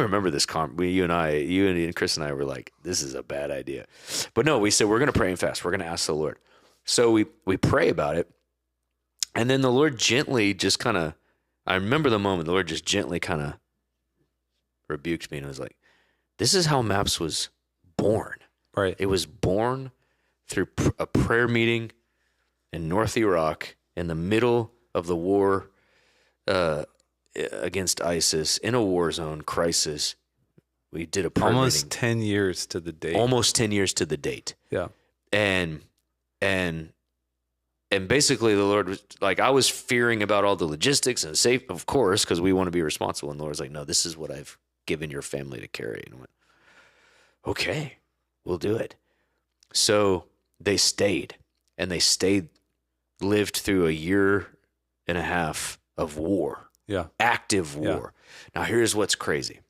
Speaker 1: remember this you and Chris and I were like, this is a bad idea. But no, we said, we're going to pray and fast. We're going to ask the Lord. So we pray about it. And then the Lord gently just kind of, I remember the moment, the Lord just gently kind of rebuked me and was like, this is how MAPS was born.
Speaker 2: Right.
Speaker 1: It was born through a prayer meeting in North Iraq in the middle of the war against ISIS, in a war zone crisis. We did a prayer
Speaker 2: almost
Speaker 1: meeting.
Speaker 2: 10 years to the date.
Speaker 1: Almost 10 years to the date.
Speaker 2: Yeah.
Speaker 1: And basically the Lord was like, I was fearing about all the logistics and safe, of course, because we want to be responsible. And the Lord's like, no, this is what I've given your family to carry. And I went, okay, we'll do it. So they stayed, lived through 1.5 years of war.
Speaker 2: Yeah.
Speaker 1: Active war. Yeah. Now here's what's crazy.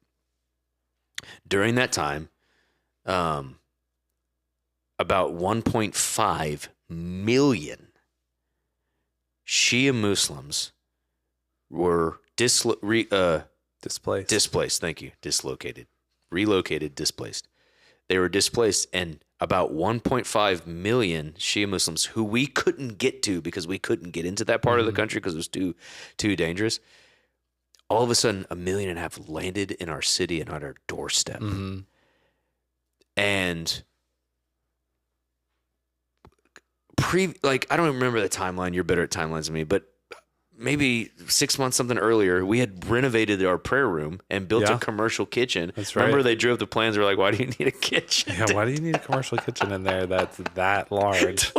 Speaker 1: During that time, about 1.5 million Shia Muslims were displaced. Thank you. Relocated, displaced. They were displaced, and about 1.5 million Shia Muslims who we couldn't get to because we couldn't get into that part of the country because it was too dangerous. All of a sudden, 1.5 million landed in our city and on our doorstep. Mm-hmm. And I don't even remember the timeline. You're better at timelines than me, but maybe 6 months, something earlier, we had renovated our prayer room and built a commercial kitchen. That's right. Remember, they drew up the plans. They're like, why do you need a kitchen?
Speaker 2: Yeah, why do you need a commercial kitchen in there that's that large?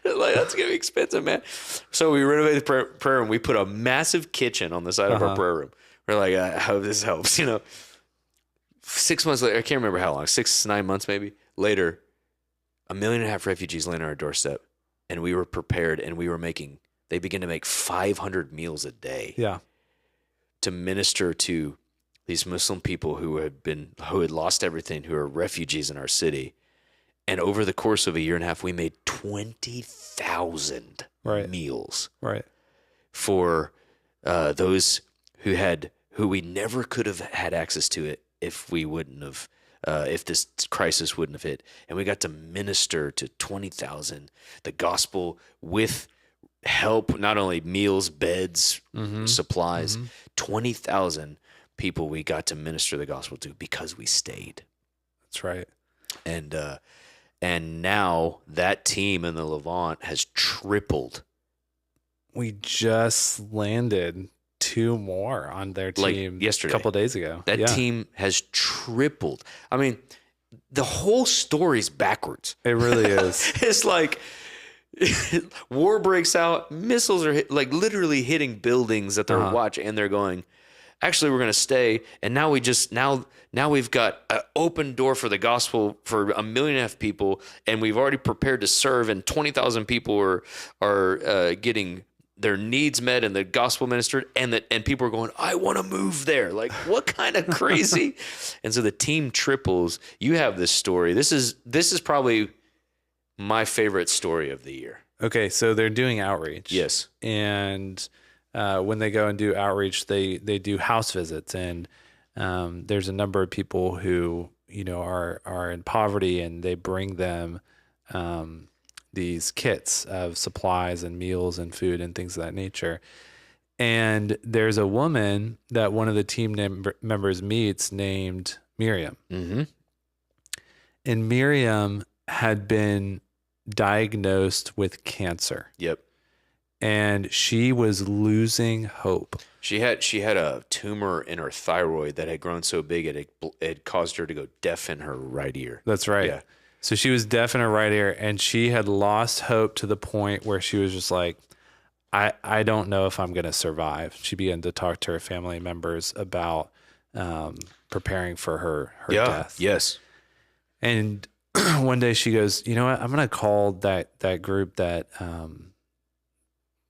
Speaker 1: Like, that's going to be expensive, man. So we renovated the prayer room. We put a massive kitchen on the side of our prayer room. We're like, I hope this helps, 6 months later, I can't remember how long, 6-9 months maybe, later, 1.5 million refugees landed on our doorstep. And we were prepared, and they began to make 500 meals a day.
Speaker 2: Yeah.
Speaker 1: To minister to these Muslim people who had lost everything, who are refugees in our city. And over the course of a year and a half, we made 20,000 meals for those who we never could have had access to it if we wouldn't have, if this crisis wouldn't have hit. And we got to minister to 20,000, the gospel with help, not only meals, beds, supplies, 20,000 people we got to minister the gospel to because we stayed.
Speaker 2: That's right.
Speaker 1: And now that team in the Levant has tripled.
Speaker 2: We just landed 2 more on their team
Speaker 1: yesterday,
Speaker 2: a couple of days ago.
Speaker 1: That team has tripled. I mean, the whole story's backwards.
Speaker 2: It really is.
Speaker 1: It's like war breaks out, missiles are literally hitting buildings that they're watching, and they're going, actually, we're going to stay. And now we've got an open door for the gospel for 1.5 million people, and we've already prepared to serve, and 20,000 people are getting their needs met and the gospel ministered, and people are going, I want to move there. Like, what kind of crazy? And so the team triples. You have this story. This is probably my favorite story of the year.
Speaker 2: Okay, so they're doing outreach.
Speaker 1: Yes.
Speaker 2: And when they go and do outreach, they do house visits, and there's a number of people who are in poverty, and they bring them these kits of supplies and meals and food and things of that nature. And there's a woman that one of the team members meets named Miriam.
Speaker 1: Mm-hmm.
Speaker 2: And Miriam had been diagnosed with cancer.
Speaker 1: Yep.
Speaker 2: And she was losing hope.
Speaker 1: She had a tumor in her thyroid that had grown so big it had caused her to go deaf in her right ear.
Speaker 2: That's right.
Speaker 1: Yeah.
Speaker 2: So she was deaf in her right ear, and she had lost hope to the point where she was just like, I don't know if I'm going to survive. She began to talk to her family members about preparing for her death.
Speaker 1: Yes.
Speaker 2: And one day she goes, you know what? I'm going to call that group that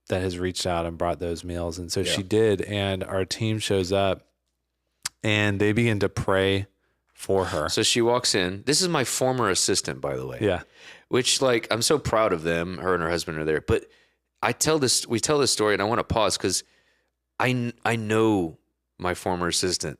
Speaker 2: has reached out and brought those meals. And so she did. And our team shows up, and they begin to pray for her.
Speaker 1: So she walks in. This is my former assistant, by the way.
Speaker 2: Yeah.
Speaker 1: Which, I'm so proud of them. Her and her husband are there. But we tell this story, and I want to pause because I know my former assistant.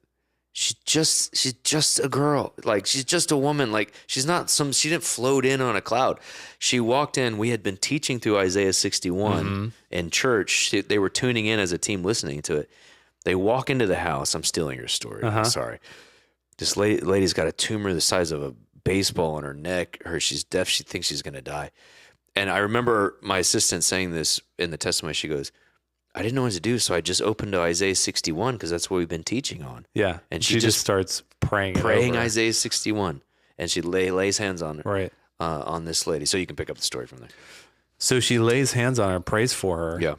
Speaker 1: She's just a girl. She's just a woman. She didn't float in on a cloud. She walked in. We had been teaching through Isaiah 61 in church. They were tuning in as a team, listening to it. They walk into the house. I'm stealing your story. I'm sorry. This lady's got a tumor the size of a baseball on her neck. She's deaf. She thinks she's going to die. And I remember my assistant saying this in the testimony. She goes, I didn't know what to do, so I just opened to Isaiah 61 because that's what we've been teaching on.
Speaker 2: Yeah.
Speaker 1: And she
Speaker 2: just starts praying
Speaker 1: Isaiah 61, and she lays hands on her,
Speaker 2: right,
Speaker 1: on this lady. So you can pick up the story from there.
Speaker 2: So she lays hands on her, prays for her.
Speaker 1: Yeah.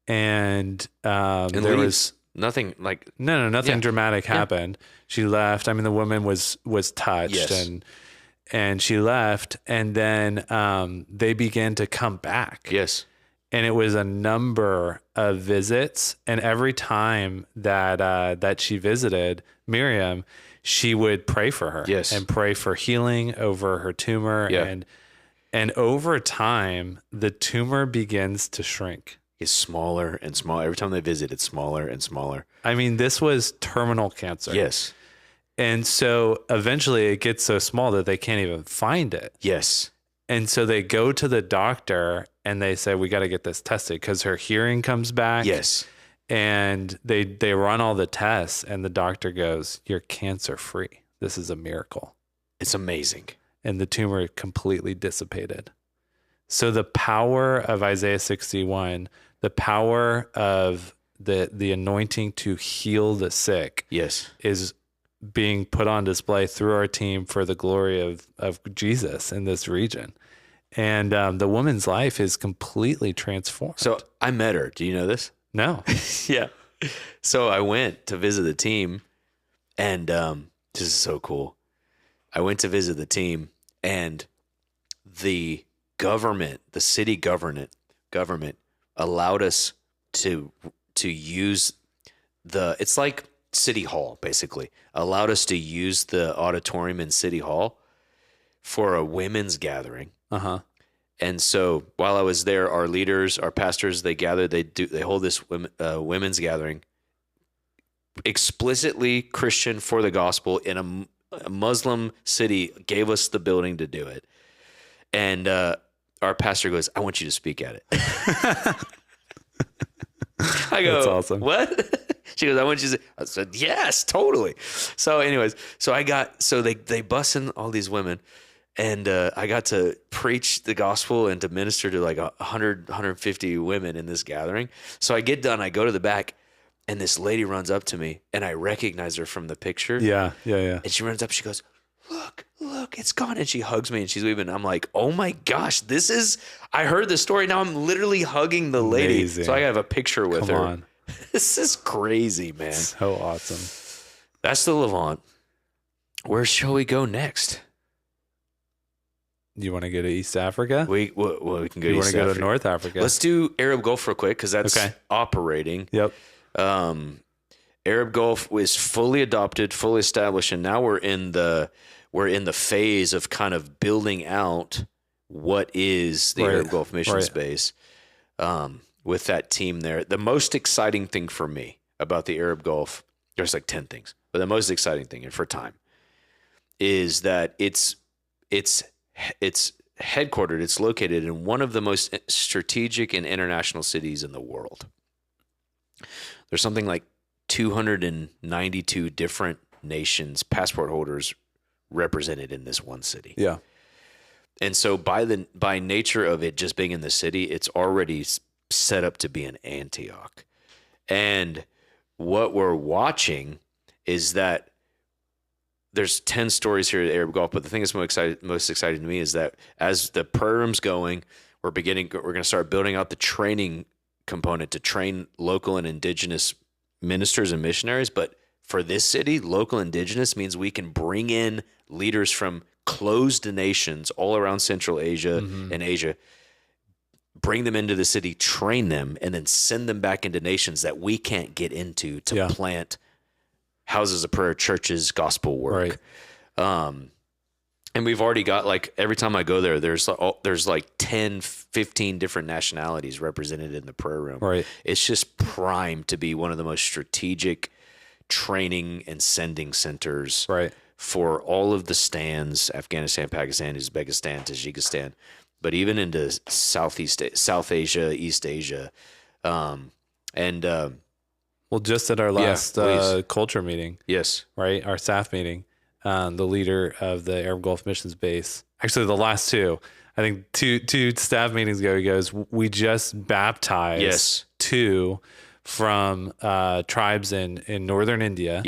Speaker 2: And there was
Speaker 1: nothing
Speaker 2: nothing dramatic happened. She left. I mean, the woman was touched, and she left, and then they began to come back.
Speaker 1: Yes.
Speaker 2: And it was a number of visits, and every time that she visited Miriam, she would pray for her, and pray for healing over her tumor, and over time, the tumor begins to shrink.
Speaker 1: It's smaller and smaller. Every time they visit, it's smaller and smaller.
Speaker 2: I mean, this was terminal cancer.
Speaker 1: Yes.
Speaker 2: And so eventually it gets so small that they can't even find it.
Speaker 1: Yes.
Speaker 2: And so they go to the doctor and they say, we got to get this tested because her hearing comes back.
Speaker 1: Yes.
Speaker 2: And they run all the tests, and the doctor goes, you're cancer free. This is a miracle.
Speaker 1: It's amazing.
Speaker 2: And the tumor completely dissipated. So the power of Isaiah 61, the power of the anointing to heal the sick, is being put on display through our team for the glory of Jesus in this region. And the woman's life is completely transformed.
Speaker 1: So I met her. Do you know this?
Speaker 2: No.
Speaker 1: Yeah. So I went to visit the team, and this is so cool. I went to visit the team, and the government, the city government allowed us to use it's like City Hall, basically, allowed us to use the auditorium in City Hall for a women's gathering. And so while I was there, our leaders, our pastors, they gather, they hold this women's gathering, explicitly Christian for the gospel in a Muslim city, gave us the building to do it. And our pastor goes, I want you to speak at it. I go, that's awesome. What? She goes, I want you to. I said, yes, totally. So anyways, they bus in all these women, and I got to preach the gospel and to minister to like 100, 150 women in this gathering. So I get done, I go to the back, and this lady runs up to me, and I recognize her from the picture.
Speaker 2: Yeah.
Speaker 1: And she runs up, she goes, look, it's gone. And she hugs me and she's leaving. I'm like, oh my gosh, I heard the story. Now I'm literally hugging the lady.
Speaker 2: Amazing.
Speaker 1: So I have a picture with her.
Speaker 2: Come on.
Speaker 1: This is crazy, man.
Speaker 2: So awesome.
Speaker 1: That's the Levant. Where shall we go next?
Speaker 2: You want to go to East Africa?
Speaker 1: We can go to East Africa.
Speaker 2: You want to go to North Africa?
Speaker 1: Let's do Arab Gulf real quick because that's operating.
Speaker 2: Yep.
Speaker 1: Arab Gulf was fully adopted, fully established, and now we're in the phase of kind of building out what is the Arab Gulf Mission Space with that team there. The most exciting thing for me about the Arab Gulf, there's like 10 things, but the most exciting thing, and for time, is that it's headquartered, it's located in one of the most strategic and international cities in the world. There's something like 292 different nations, passport holders represented in this one city.
Speaker 2: Yeah.
Speaker 1: And so by nature of it just being in the city, it's already set up to be in Antioch. And what we're watching is that there's 10 stories here at Arab Gulf, but the thing that's most exciting to me is that as the program's going, we're going to start building out the training component to train local and indigenous ministers and missionaries. But for this city, local indigenous means we can bring in leaders from closed nations all around Central Asia and Asia, bring them into the city, train them, and then send them back into nations that we can't get into to plant houses of prayer, churches, gospel work. Right. And we've already got, like, every time I go there, there's like 10, 15 different nationalities represented in the prayer room.
Speaker 2: Right.
Speaker 1: It's just primed to be one of the most strategic training and sending centers for all of the stands, Afghanistan, Pakistan, Uzbekistan, Tajikistan, but even into South Asia, East Asia. Well,
Speaker 2: just at our last culture meeting.
Speaker 1: Yes.
Speaker 2: Right. Our staff meeting. The leader of the Arab Gulf Missions Base, actually the last two, I think two staff meetings ago, he goes, we just baptized two from tribes in northern India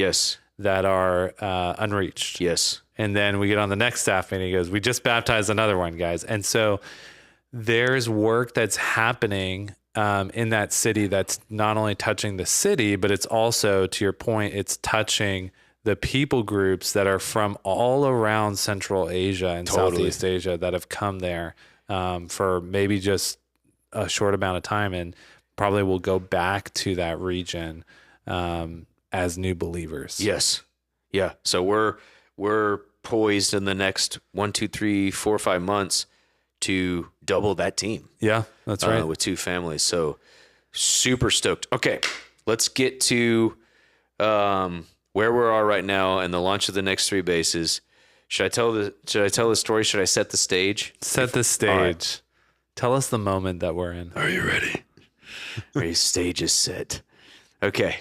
Speaker 2: that are unreached.
Speaker 1: Yes.
Speaker 2: And then we get on the next staff meeting, he goes, we just baptized another one, guys. And so there's work that's happening in that city that's not only touching the city, but it's also, to your point, it's touching the people groups that are from all around Central Asia and Southeast Asia that have come there for maybe just a short amount of time and probably will go back to that region as new believers.
Speaker 1: Yes. Yeah. So we're poised in the next 1, 2, 3, 4, 5 months to double that team.
Speaker 2: Yeah, that's right.
Speaker 1: With 2 families. So super stoked. Okay. Let's get to where we are right now and the launch of the next 3 bases. Should I tell the story? Should I set the stage?
Speaker 2: Set the stage. Right. Tell us the moment that we're in.
Speaker 1: Are you ready? Your stage is set. Okay.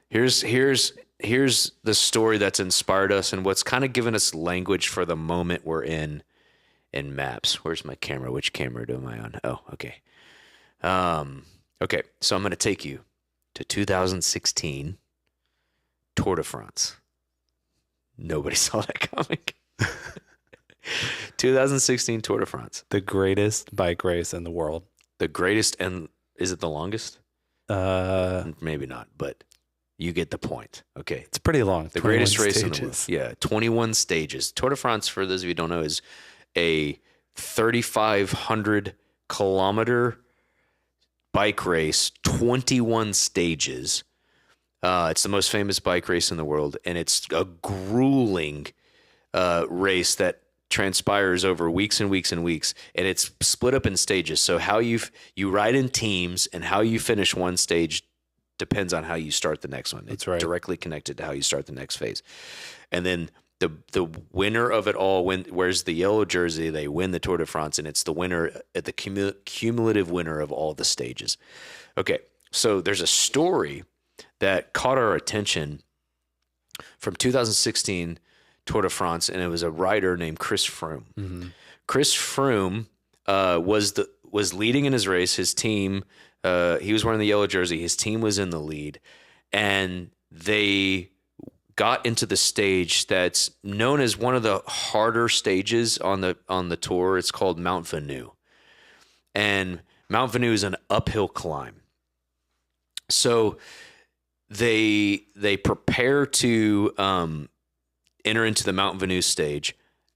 Speaker 1: Here's the story that's inspired us and what's kind of given us language for the moment we're in maps. Where's my camera? Which camera am I on? Oh, okay. Okay. So I'm going to take you to 2016. Tour de France. Nobody saw that coming. 2016 Tour de France.
Speaker 2: The greatest bike race in the world.
Speaker 1: The greatest, and is it the longest? Maybe not, but you get the point. Okay.
Speaker 2: It's pretty long.
Speaker 1: The greatest race in the world. Yeah, 21 stages. Tour de France, for those of you who don't know, is a 3,500 kilometer bike race, 21 stages. It's the most famous bike race in the world, and it's a grueling race that transpires over weeks and weeks and weeks, and it's split up in stages. So how you ride in teams, and how you finish one stage depends on how you start the next one. It's directly connected to how you start the next phase. And then the winner of it all wears the yellow jersey. They win the Tour de France, and it's the winner, the cumulative winner of all the stages. Okay, so there's a story that caught our attention from 2016 Tour de France, and it was a rider named Chris Froome. Mm-hmm. Chris Froome was leading in his race. His team, he was wearing the yellow jersey. His team was in the lead, and they got into the stage that's known as one of the harder stages on the tour. It's called Mount Ventoux, and Mount Ventoux is an uphill climb. So they prepare to enter into the Mount Ventoux stage,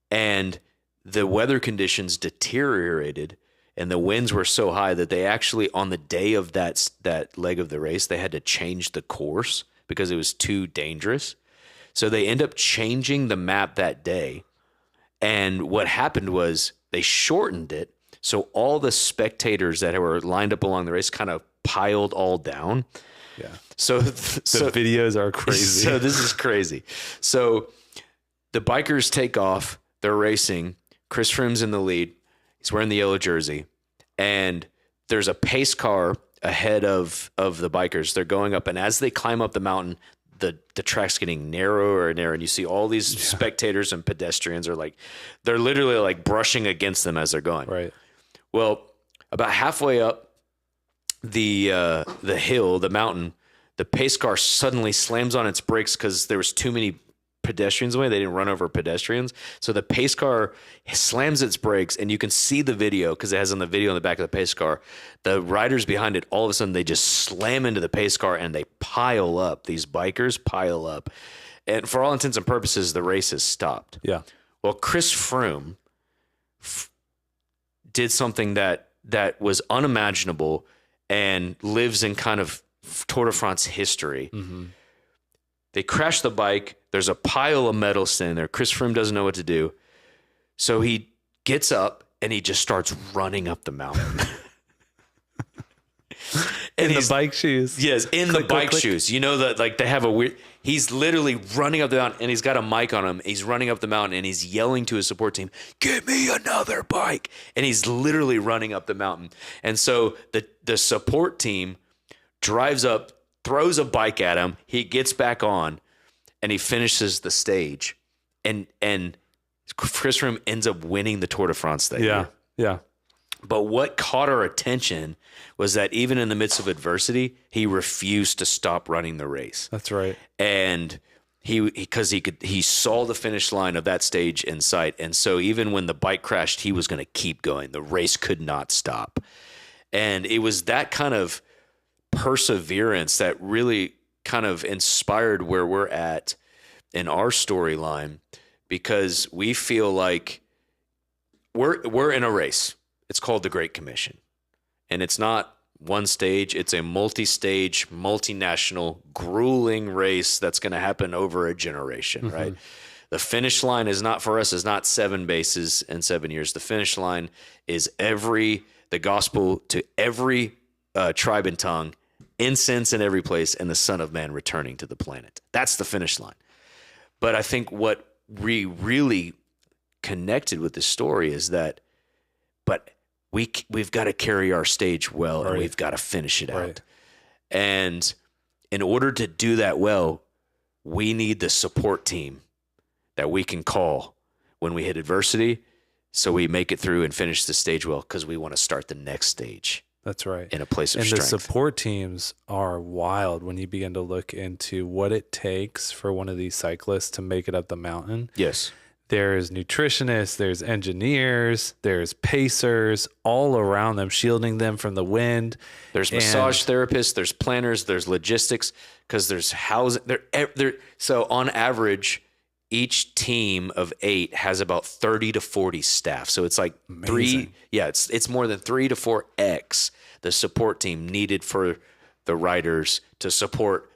Speaker 1: and the weather conditions deteriorated, and the winds were so high that they actually, on the day of that leg of the race, they had to change the course because it was too dangerous. So they end up changing the map that day, and what happened was they shortened it, so all the spectators that were lined up along the race kind of piled all down.
Speaker 2: Yeah.
Speaker 1: So the
Speaker 2: videos are crazy.
Speaker 1: So this is crazy. So the bikers take off. They're racing. Chris Froome's in the lead. He's wearing the yellow jersey. And there's a pace car ahead of the bikers. They're going up. And as they climb up the mountain, the track's getting narrower and narrower. And you see all these spectators and pedestrians they're literally like brushing against them as they're going.
Speaker 2: Right.
Speaker 1: Well, about halfway up the hill, the mountain, the pace car suddenly slams on its brakes because there was too many pedestrians away. They didn't run over pedestrians. So the pace car slams its brakes, and you can see the video because it has on the video on the back of the pace car. The riders behind it, all of a sudden, they just slam into the pace car and they pile up. These bikers pile up. And for all intents and purposes, the race is stopped.
Speaker 2: Yeah.
Speaker 1: Well, Chris Froome did something that was unimaginable and lives in kind of Tour de France history. Mm-hmm. They crash the bike. There's a pile of metal standing there. Chris Froome doesn't know what to do. So he gets up and he just starts running up the mountain.
Speaker 2: In the bike shoes.
Speaker 1: Yes, in the bike shoes. You know that they have a weird... He's literally running up the mountain, and he's got a mic on him. He's running up the mountain, and he's yelling to his support team, "Give me another bike!" And he's literally running up the mountain. And so the support team drives up, throws a bike at him. He gets back on, and he finishes the stage. And Chris Froome ends up winning the Tour de France that year.
Speaker 2: Yeah.
Speaker 1: But what caught our attention was that even in the midst of adversity, he refused to stop running the race.
Speaker 2: That's right.
Speaker 1: And he saw the finish line of that stage in sight. And so even when the bike crashed, he was going to keep going. The race could not stop. And it was that kind of perseverance that really kind of inspired where we're at in our storyline, because we feel like we're in a race. It's called the Great Commission. And it's not one stage. It's a multi-stage, multinational, grueling race that's going to happen over a generation, mm-hmm. right? The finish line is not, for us, is not 7 bases in 7 years. The finish line is the gospel to every tribe and tongue, incense in every place, and the Son of Man returning to the planet. That's the finish line. But I think what we really connected with this story is that, but we've got to carry our stage well, right. And we've got to finish it out. And in order to do that well, we need the support team that we can call when we hit adversity, so we make it through and finish the stage well, because we want to start the next stage.
Speaker 2: That's right.
Speaker 1: In a place of
Speaker 2: strength.
Speaker 1: And
Speaker 2: the support teams are wild when you begin to look into what it takes for one of these cyclists to make it up the mountain.
Speaker 1: Yes.
Speaker 2: There's nutritionists, there's engineers, there's pacers all around them, shielding them from the wind.
Speaker 1: There's massage therapists, there's planners, there's logistics, because there's housing. So on average, each team of 8 has about 30 to 40 staff. So it's like
Speaker 2: amazing.
Speaker 1: It's more than 3 to 4x the support team needed for the riders to support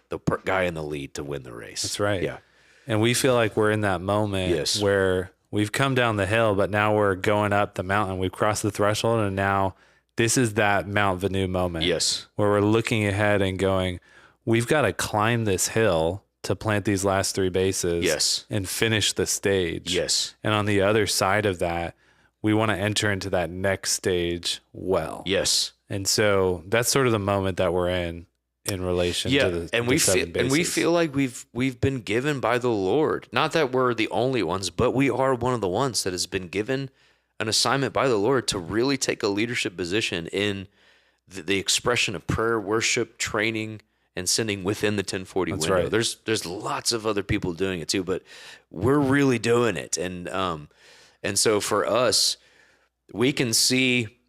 Speaker 1: guy in the lead to win the race.
Speaker 2: That's right.
Speaker 1: Yeah.
Speaker 2: And we feel like we're in that moment where we've come down the hill, but now we're going up the mountain. We've crossed the threshold, and now this is that Mount Venu moment.
Speaker 1: Yes.
Speaker 2: Where we're looking ahead and going, we've got to climb this hill to plant these last 3 bases.
Speaker 1: Yes.
Speaker 2: And finish the stage.
Speaker 1: Yes.
Speaker 2: And on the other side of that, we want to enter into that next stage well.
Speaker 1: Yes.
Speaker 2: And so that's sort of the moment that we're in relation to the 7 bases.
Speaker 1: And we feel like we've been given by the Lord. Not that we're the only ones, but we are one of the ones that has been given an assignment by the Lord to really take a leadership position in the expression of prayer, worship, training, and sending within the 1040
Speaker 2: That's
Speaker 1: window.
Speaker 2: right.
Speaker 1: There's lots of other people doing it too, but we're really doing it. And so for us, we can see,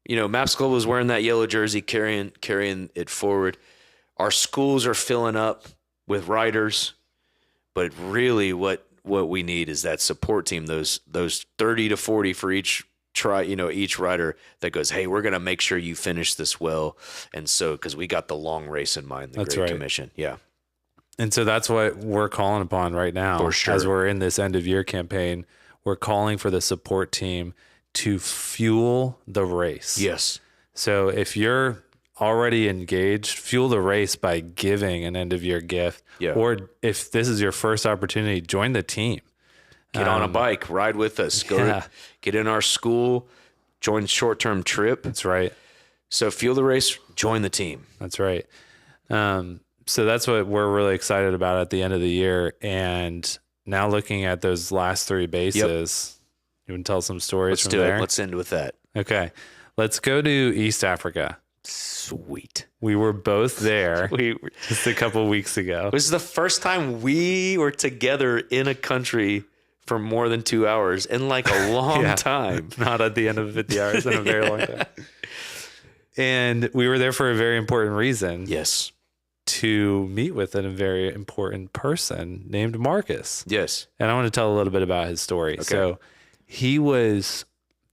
Speaker 1: Maps Global is wearing that yellow jersey, carrying it forward. Our schools are filling up with riders, but really what we need is that support team, those 30 to 40 for each rider that goes, hey, we're going to make sure you finish this well. And so, because we got the long race in mind, the Great Commission. Yeah.
Speaker 2: And so that's what we're calling upon right now.
Speaker 1: For sure.
Speaker 2: As we're in this end of year campaign, we're calling for the support team to fuel the race.
Speaker 1: Yes.
Speaker 2: So if you're already engaged, fuel the race by giving an end of year gift.
Speaker 1: Yeah.
Speaker 2: Or if this is your first opportunity, join the team.
Speaker 1: Get on a bike, ride with us, get in our school, join short-term trip.
Speaker 2: That's right.
Speaker 1: So fuel the race, join the team.
Speaker 2: That's right. So that's what we're really excited about at the end of the year. And now looking at those last 3 bases, you want to tell some stories from there?
Speaker 1: Let's end with that.
Speaker 2: Okay. Let's go to East Africa.
Speaker 1: Sweet.
Speaker 2: We were both there just a couple of weeks ago.
Speaker 1: This is the first time we were together in a country for more than 2 hours in like a long time.
Speaker 2: Not at the end of 50 hours in a very long time. And we were there for a very important reason.
Speaker 1: Yes.
Speaker 2: To meet with a very important person named Marcus.
Speaker 1: Yes.
Speaker 2: And I want to tell a little bit about his story. Okay. So he was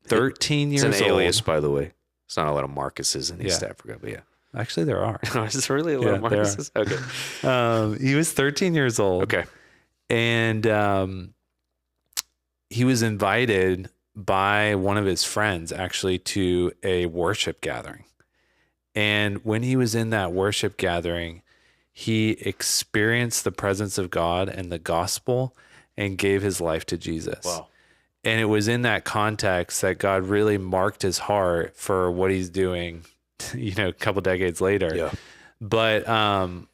Speaker 2: 13 years old.
Speaker 1: It's an alias, by the way. It's not a lot of Marcuses in East Africa, but yeah.
Speaker 2: Actually, there are.
Speaker 1: Is there really a lot of Marcuses? Okay.
Speaker 2: He was 13 years old.
Speaker 1: Okay.
Speaker 2: And he was invited by one of his friends actually to a worship gathering. And when he was in that worship gathering, he experienced the presence of God and the gospel and gave his life to Jesus.
Speaker 1: Wow.
Speaker 2: And it was in that context that God really marked his heart for what he's doing, a couple decades later.
Speaker 1: Yeah.
Speaker 2: But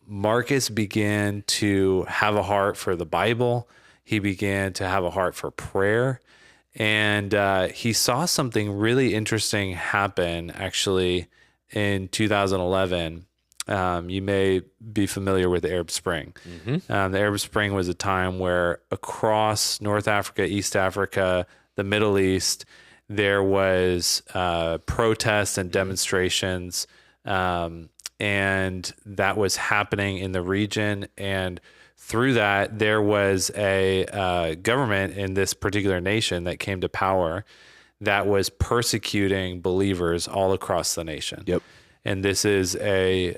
Speaker 2: Marcus began to have a heart for the Bible. He began to have a heart for prayer. And he saw something really interesting happen actually in 2011. You may be familiar with the Arab Spring. Mm-hmm. The Arab Spring was a time where across North Africa, East Africa, the Middle East, there was protests and demonstrations, and that was happening in the region. And through that, there was a government in this particular nation that came to power that was persecuting believers all across the nation.
Speaker 1: Yep.
Speaker 2: And this is a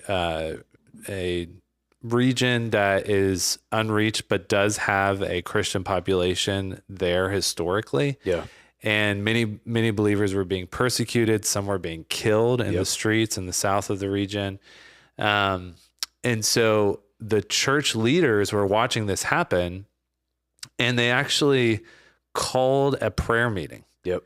Speaker 2: region that is unreached, but does have a Christian population there historically.
Speaker 1: Yeah.
Speaker 2: And many believers were being persecuted. Some were being killed in the streets in the south of the region. And so the church leaders were watching this happen, and they actually called a prayer meeting.
Speaker 1: Yep.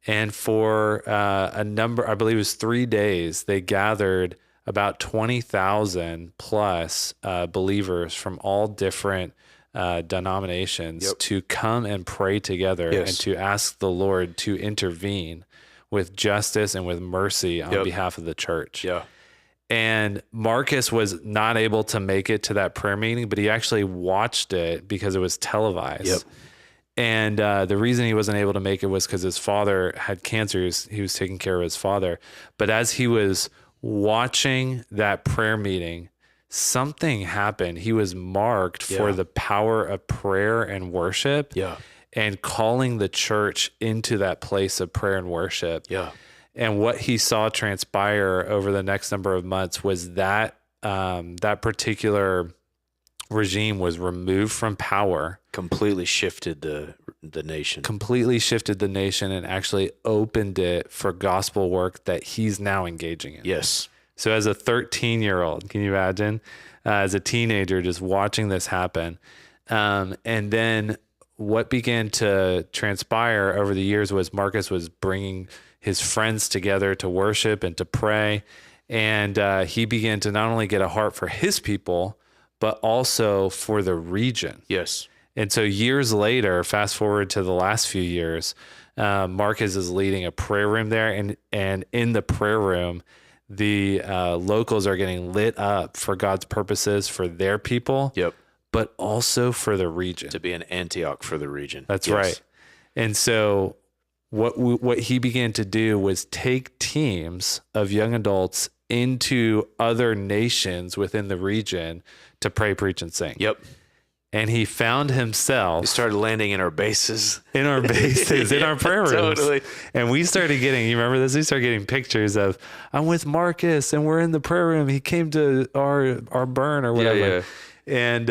Speaker 2: And for a number, I believe it was 3 days, they gathered about 20,000 plus believers from all different denominations to come and pray together and to ask the Lord to intervene with justice and with mercy on behalf of the church.
Speaker 1: Yeah.
Speaker 2: And Marcus was not able to make it to that prayer meeting, but he actually watched it because it was televised.
Speaker 1: Yep.
Speaker 2: And the reason he wasn't able to make it was because his father had cancer. He was taking care of his father. But as he was watching that prayer meeting, something happened. He was marked for the power of prayer and worship and calling the church into that place of prayer and worship.
Speaker 1: Yeah.
Speaker 2: And what he saw transpire over the next number of months was that that particular regime was removed from power,
Speaker 1: completely shifted the nation.
Speaker 2: And actually opened it for gospel work that he's now engaging in.
Speaker 1: Yes.
Speaker 2: So as a 13-year-old, can you imagine, as a teenager, just watching this happen? And then what began to transpire over the years was Marcus was bringing his friends together to worship and to pray. And he began to not only get a heart for his people, but also for the region.
Speaker 1: Yes.
Speaker 2: And so years later, fast forward to the last few years, Marcus is leading a prayer room there. And in the prayer room, the locals are getting lit up for God's purposes for their people,
Speaker 1: Yep.
Speaker 2: but also for the region.
Speaker 1: To be an Antioch for the region.
Speaker 2: That's right. And so what he began to do was take teams of young adults into other nations within the region to pray, preach, and sing.
Speaker 1: Yep.
Speaker 2: And he found himself.
Speaker 1: He started landing in our bases.
Speaker 2: In our prayer rooms.
Speaker 1: Totally.
Speaker 2: And we started getting, you remember this? We started getting pictures of, I'm with Marcus and we're in the prayer room. He came to our burn or whatever.
Speaker 1: Yeah.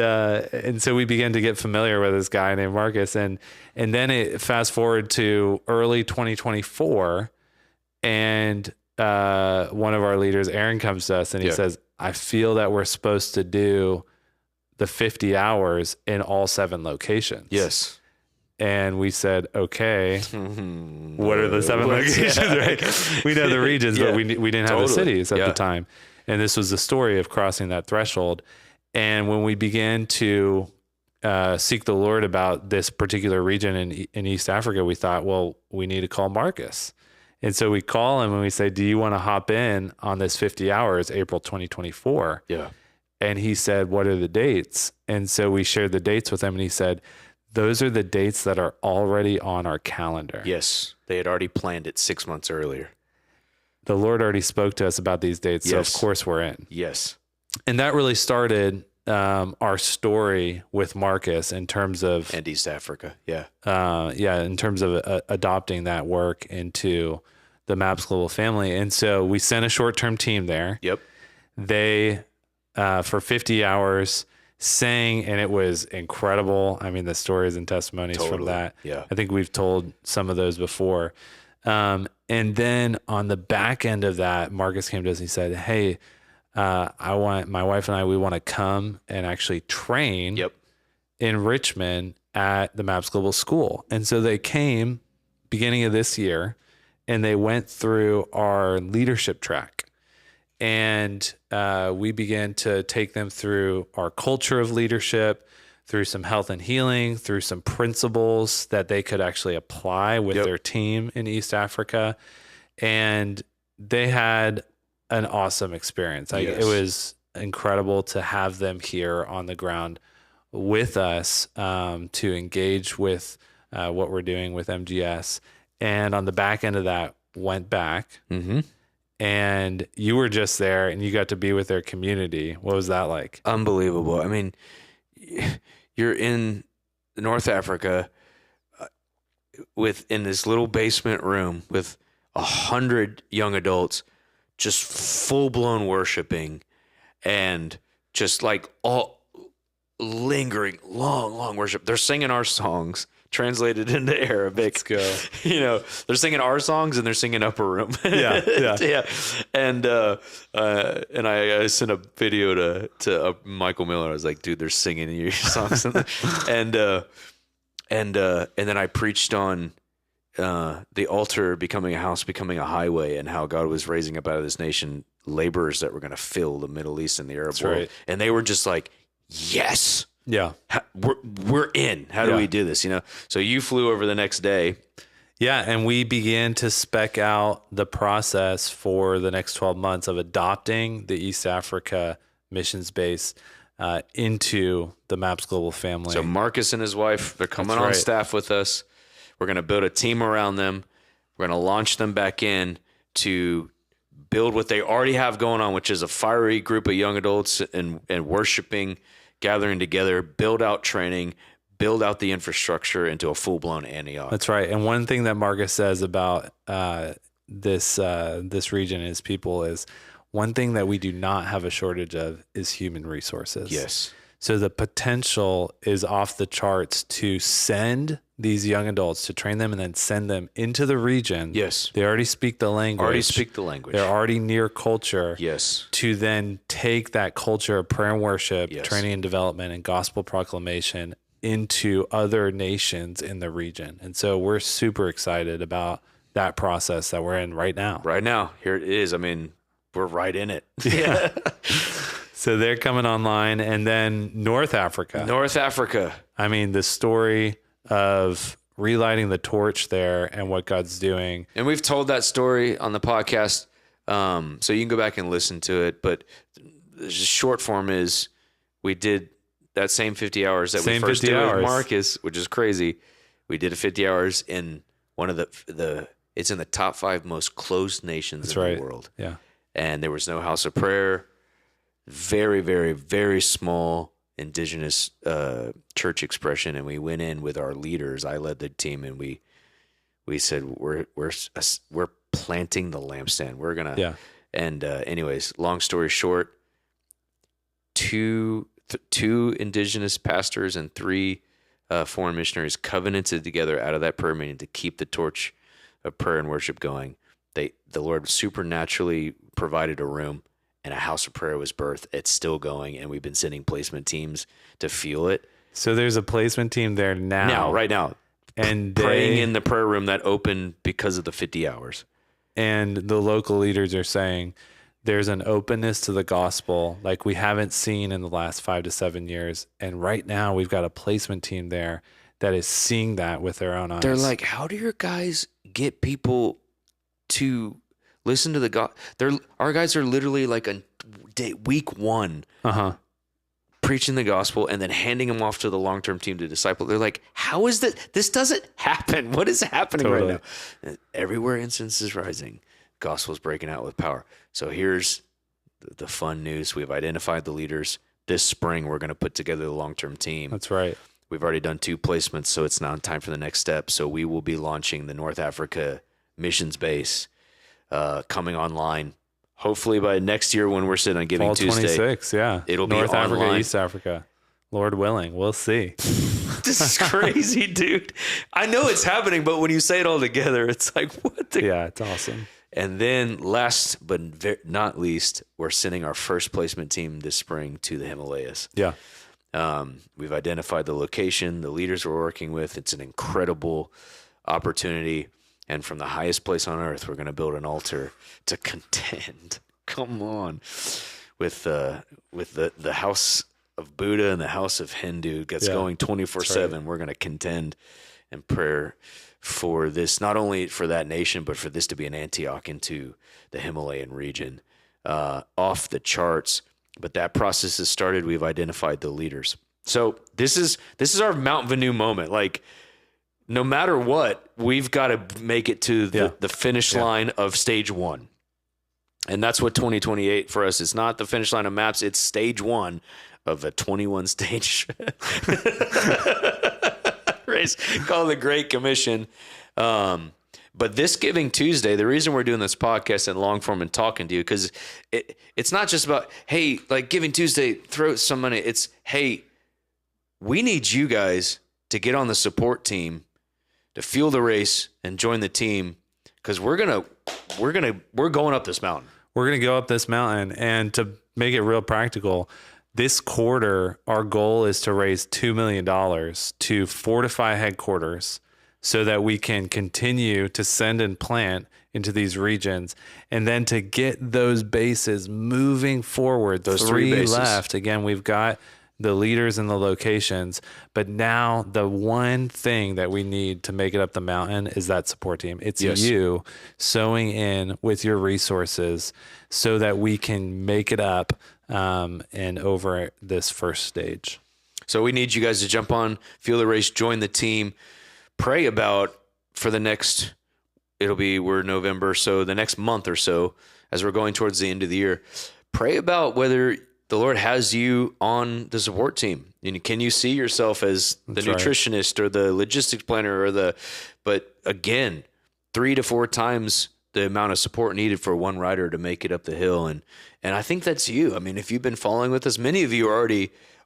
Speaker 2: And so we began to get familiar with this guy named Marcus. And then it fast forward to early 2024. And one of our leaders, Aaron, comes to us and he says, I feel that we're supposed to do the 50 hours in all 7 locations.
Speaker 1: Yes.
Speaker 2: And we said, okay, what are the 7 locations, right? We know the regions, but we didn't have the cities at the time. And this was the story of crossing that threshold. And when we began to seek the Lord about this particular region in East Africa, we thought, well, we need to call Marcus. And so we call him and we say, do you want to hop in on this 50 hours, April 2024?
Speaker 1: Yeah.
Speaker 2: And he said, what are the dates? And so we shared the dates with him and he said, those are the dates that are already on our calendar.
Speaker 1: Yes. They had already planned it 6 months earlier.
Speaker 2: The Lord already spoke to us about these dates. So of course we're in.
Speaker 1: Yes.
Speaker 2: And that really started our story with Marcus in terms of...
Speaker 1: And East Africa. Yeah.
Speaker 2: In terms of adopting that work into the MAPS Global family. And so we sent a short-term team there.
Speaker 1: Yep.
Speaker 2: They... for 50 hours sang, and it was incredible. I mean, the stories and testimonies from that.
Speaker 1: Yeah.
Speaker 2: I think we've told some of those before. And then on the back end of that, Marcus came to us and he said, hey, my wife and I, we want to come and actually train in Richmond at the MAPS Global School. And so they came beginning of this year and they went through our leadership track. And we began to take them through our culture of leadership, through some health and healing, through some principles that they could actually apply with their team in East Africa. And they had an awesome experience. It was incredible to have them here on the ground with us to engage with what we're doing with MGS. And on the back end of that, went back. Mm-hmm. And you were just there and you got to be with their community. What was that like?
Speaker 1: Unbelievable. I mean, you're in North Africa in this little basement room with 100 young adults, just full blown worshiping and just like all lingering long worship. They're singing our songs. Translated into Arabic.
Speaker 2: Let's
Speaker 1: go. They're singing our songs and they're singing Upper Room. Yeah. And I sent a video to Michael Miller. I was like, dude, they're singing your songs. and then I preached on the altar becoming a house, becoming a highway, and how God was raising up out of this nation laborers that were going to fill the Middle East and the Arab world. Right. And they were just like, yes.
Speaker 2: Yeah.
Speaker 1: We're in. How do we do this? So you flew over the next day.
Speaker 2: Yeah. And we began to spec out the process for the next 12 months of adopting the East Africa missions base into the MAPS Global family.
Speaker 1: So Marcus and his wife, they're coming on staff with us. We're going to build a team around them. We're going to launch them back in to build what they already have going on, which is a fiery group of young adults and worshiping, gathering together, build out training, build out the infrastructure into a full-blown Antioch.
Speaker 2: That's right. And one thing that Marcus says about this region, his people, is one thing that we do not have a shortage of is human resources.
Speaker 1: Yes.
Speaker 2: So the potential is off the charts to send these young adults, to train them and then send them into the region.
Speaker 1: Yes.
Speaker 2: They already speak the language. They're already near culture.
Speaker 1: Yes.
Speaker 2: To then take that culture of prayer and worship,
Speaker 1: Yes.
Speaker 2: training and development, and gospel proclamation into other nations in the region. And so we're super excited about that process that we're in right now.
Speaker 1: Right now, here it is. I mean, we're right in it.
Speaker 2: Yeah. So they're coming online. And then North Africa. I mean, the story of relighting the torch there and what God's doing.
Speaker 1: And we've told that story on the podcast. So you can go back and listen to it. But the short form is we did that same 50 hours that we first did with Marcus, which is crazy. We did 50 hours in one of it's in the top 5 most closed nations in the world.
Speaker 2: Yeah.
Speaker 1: And there was no house of prayer. Very, very, very small indigenous church expression. And we went in with our leaders. I led the team, and we said, we're planting the lampstand. We're going to, and anyways, long story short, two indigenous pastors and 3 foreign missionaries covenanted together out of that prayer meeting to keep the torch of prayer and worship going. The Lord supernaturally provided a room, and a house of prayer was birthed. It's still going, and we've been sending placement teams to fuel it.
Speaker 2: So there's a placement team there
Speaker 1: right now,
Speaker 2: and
Speaker 1: praying in the prayer room that opened because of the 50 hours.
Speaker 2: And the local leaders are saying there's an openness to the gospel like we haven't seen in the last 5 to 7 years. And right now we've got a placement team there that is seeing that with their own eyes.
Speaker 1: They're like, how do your guys get people to listen to the God? Our guys are literally like week 1 preaching the gospel and then handing them off to the long-term team to disciple. They're like, how is that? This doesn't happen. What is happening right now? And everywhere incense is rising. Gospel's breaking out with power. So here's the fun news. We've identified the leaders. This spring, we're going to put together the long-term team.
Speaker 2: That's right.
Speaker 1: We've already done 2 placements, so it's now time for the next step. So we will be launching the North Africa missions base coming online, hopefully by next year when we're sitting on Giving
Speaker 2: Fall
Speaker 1: Tuesday.
Speaker 2: 26, yeah.
Speaker 1: It'll
Speaker 2: North
Speaker 1: be
Speaker 2: Africa,
Speaker 1: online.
Speaker 2: East Africa. Lord willing, we'll see.
Speaker 1: This is crazy, dude. I know it's happening, but when you say it all together, it's like, what the?
Speaker 2: Yeah, it's awesome.
Speaker 1: And then last but not least, we're sending our first placement team this spring to the Himalayas.
Speaker 2: Yeah.
Speaker 1: We've identified the location, the leaders we're working with. It's an incredible opportunity. And from the highest place on earth, we're going to build an altar to contend. Come on. With the house of Buddha and the house of Hindu that's going 24/7. Right. We're going to contend in prayer for this, not only for that nation, but for this to be an Antioch into the Himalayan region. Off the charts. But that process has started. We've identified the leaders. So this is our Mount Venu moment. Like, no matter what, we've got to make it to the finish line of stage 1. And that's what 2028 for us is. Not the finish line of MAPS. It's stage 1 of a 21 stage race called the Great Commission. But this Giving Tuesday, the reason we're doing this podcast in long form and talking to you, because it's not just about, hey, like Giving Tuesday, throw some money. It's, hey, we need you guys to get on the support team, to fuel the race and join the team, because we're going up this mountain.
Speaker 2: We're going to go up this mountain. And to make it real practical, this quarter, our goal is to raise $2 million to fortify headquarters so that we can continue to send and plant into these regions, and then to get those bases moving forward.
Speaker 1: Those
Speaker 2: 3
Speaker 1: bases
Speaker 2: left. Again, we've got the leaders and the locations, but now the one thing that we need to make it up the mountain is that support team. It's you sowing in with your resources so that we can make it up and over this first stage.
Speaker 1: So we need you guys to jump on, fuel the race, join the team, pray about for the next, we're November, so the next month or so, as we're going towards the end of the year, pray about whether the Lord has you on the support team. Can you see yourself as the nutritionist or the logistics planner but again, 3 to 4 times the amount of support needed for one rider to make it up the hill. And I think that's you. I mean, if you've been following with us, many of you are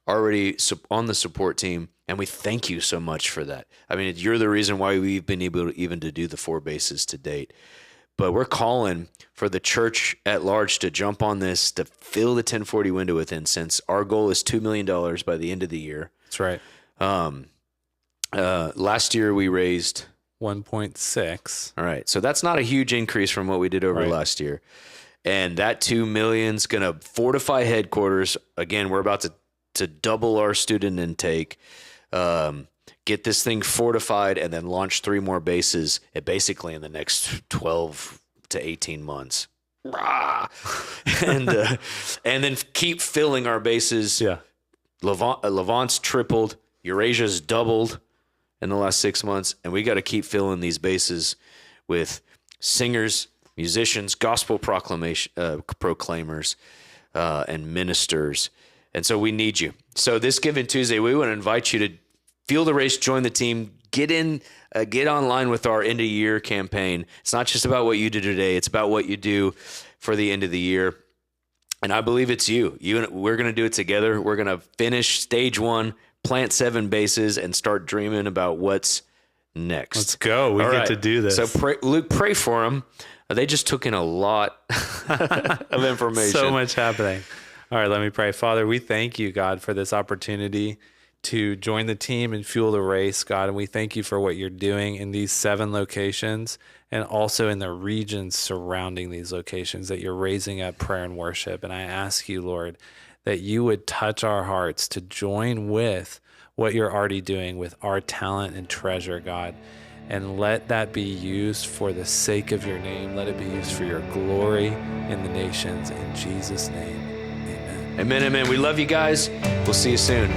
Speaker 1: already on the support team, and we thank you so much for that. I mean, you're the reason why we've been able even to do the 4 bases to date. But we're calling for the church at large to jump on this, to fill the 1040 window with incense. Our goal is $2 million by the end of the year.
Speaker 2: That's right.
Speaker 1: Last year we raised
Speaker 2: 1.6.
Speaker 1: All right. So that's not a huge increase from what we did over last year. And that 2 million's going to fortify headquarters. Again, we're about to double our student intake, get this thing fortified, and then launch 3 more bases basically in the next 12 to 18 months. and then keep filling our bases.
Speaker 2: Yeah.
Speaker 1: Levant's tripled. Eurasia's doubled in the last 6 months. And we got to keep filling these bases with singers, musicians, gospel proclaimers, and ministers. And so we need you. So this Giving Tuesday, we want to invite you to feel the race, join the team, get online with our end of year campaign. It's not just about what you do today. It's about what you do for the end of the year. And I believe it's you. We're going to do it together. We're going to finish stage 1, plant 7 bases, and start dreaming about what's next.
Speaker 2: Let's go. We get to do this.
Speaker 1: So Luke, pray for them. They just took in a lot of information.
Speaker 2: So much happening. All right, let me pray. Father, we thank you, God, for this opportunity to join the team and fuel the race, God. And we thank you for what you're doing in these 7 locations and also in the regions surrounding these locations, that you're raising up prayer and worship. And I ask you, Lord, that you would touch our hearts to join with what you're already doing with our talent and treasure, God. And let that be used for the sake of your name. Let it be used for your glory in the nations. In Jesus' name, amen.
Speaker 1: Amen, amen. We love you guys. We'll see you soon.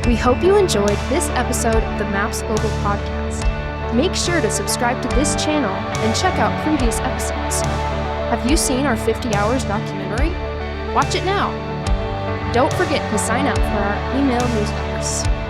Speaker 3: We hope you enjoyed this episode of the MAPS Global Podcast. Make sure to subscribe to this channel and check out previous episodes. Have you seen our 50 Hours documentary? Watch it now. Don't forget to sign up for our email newsletters.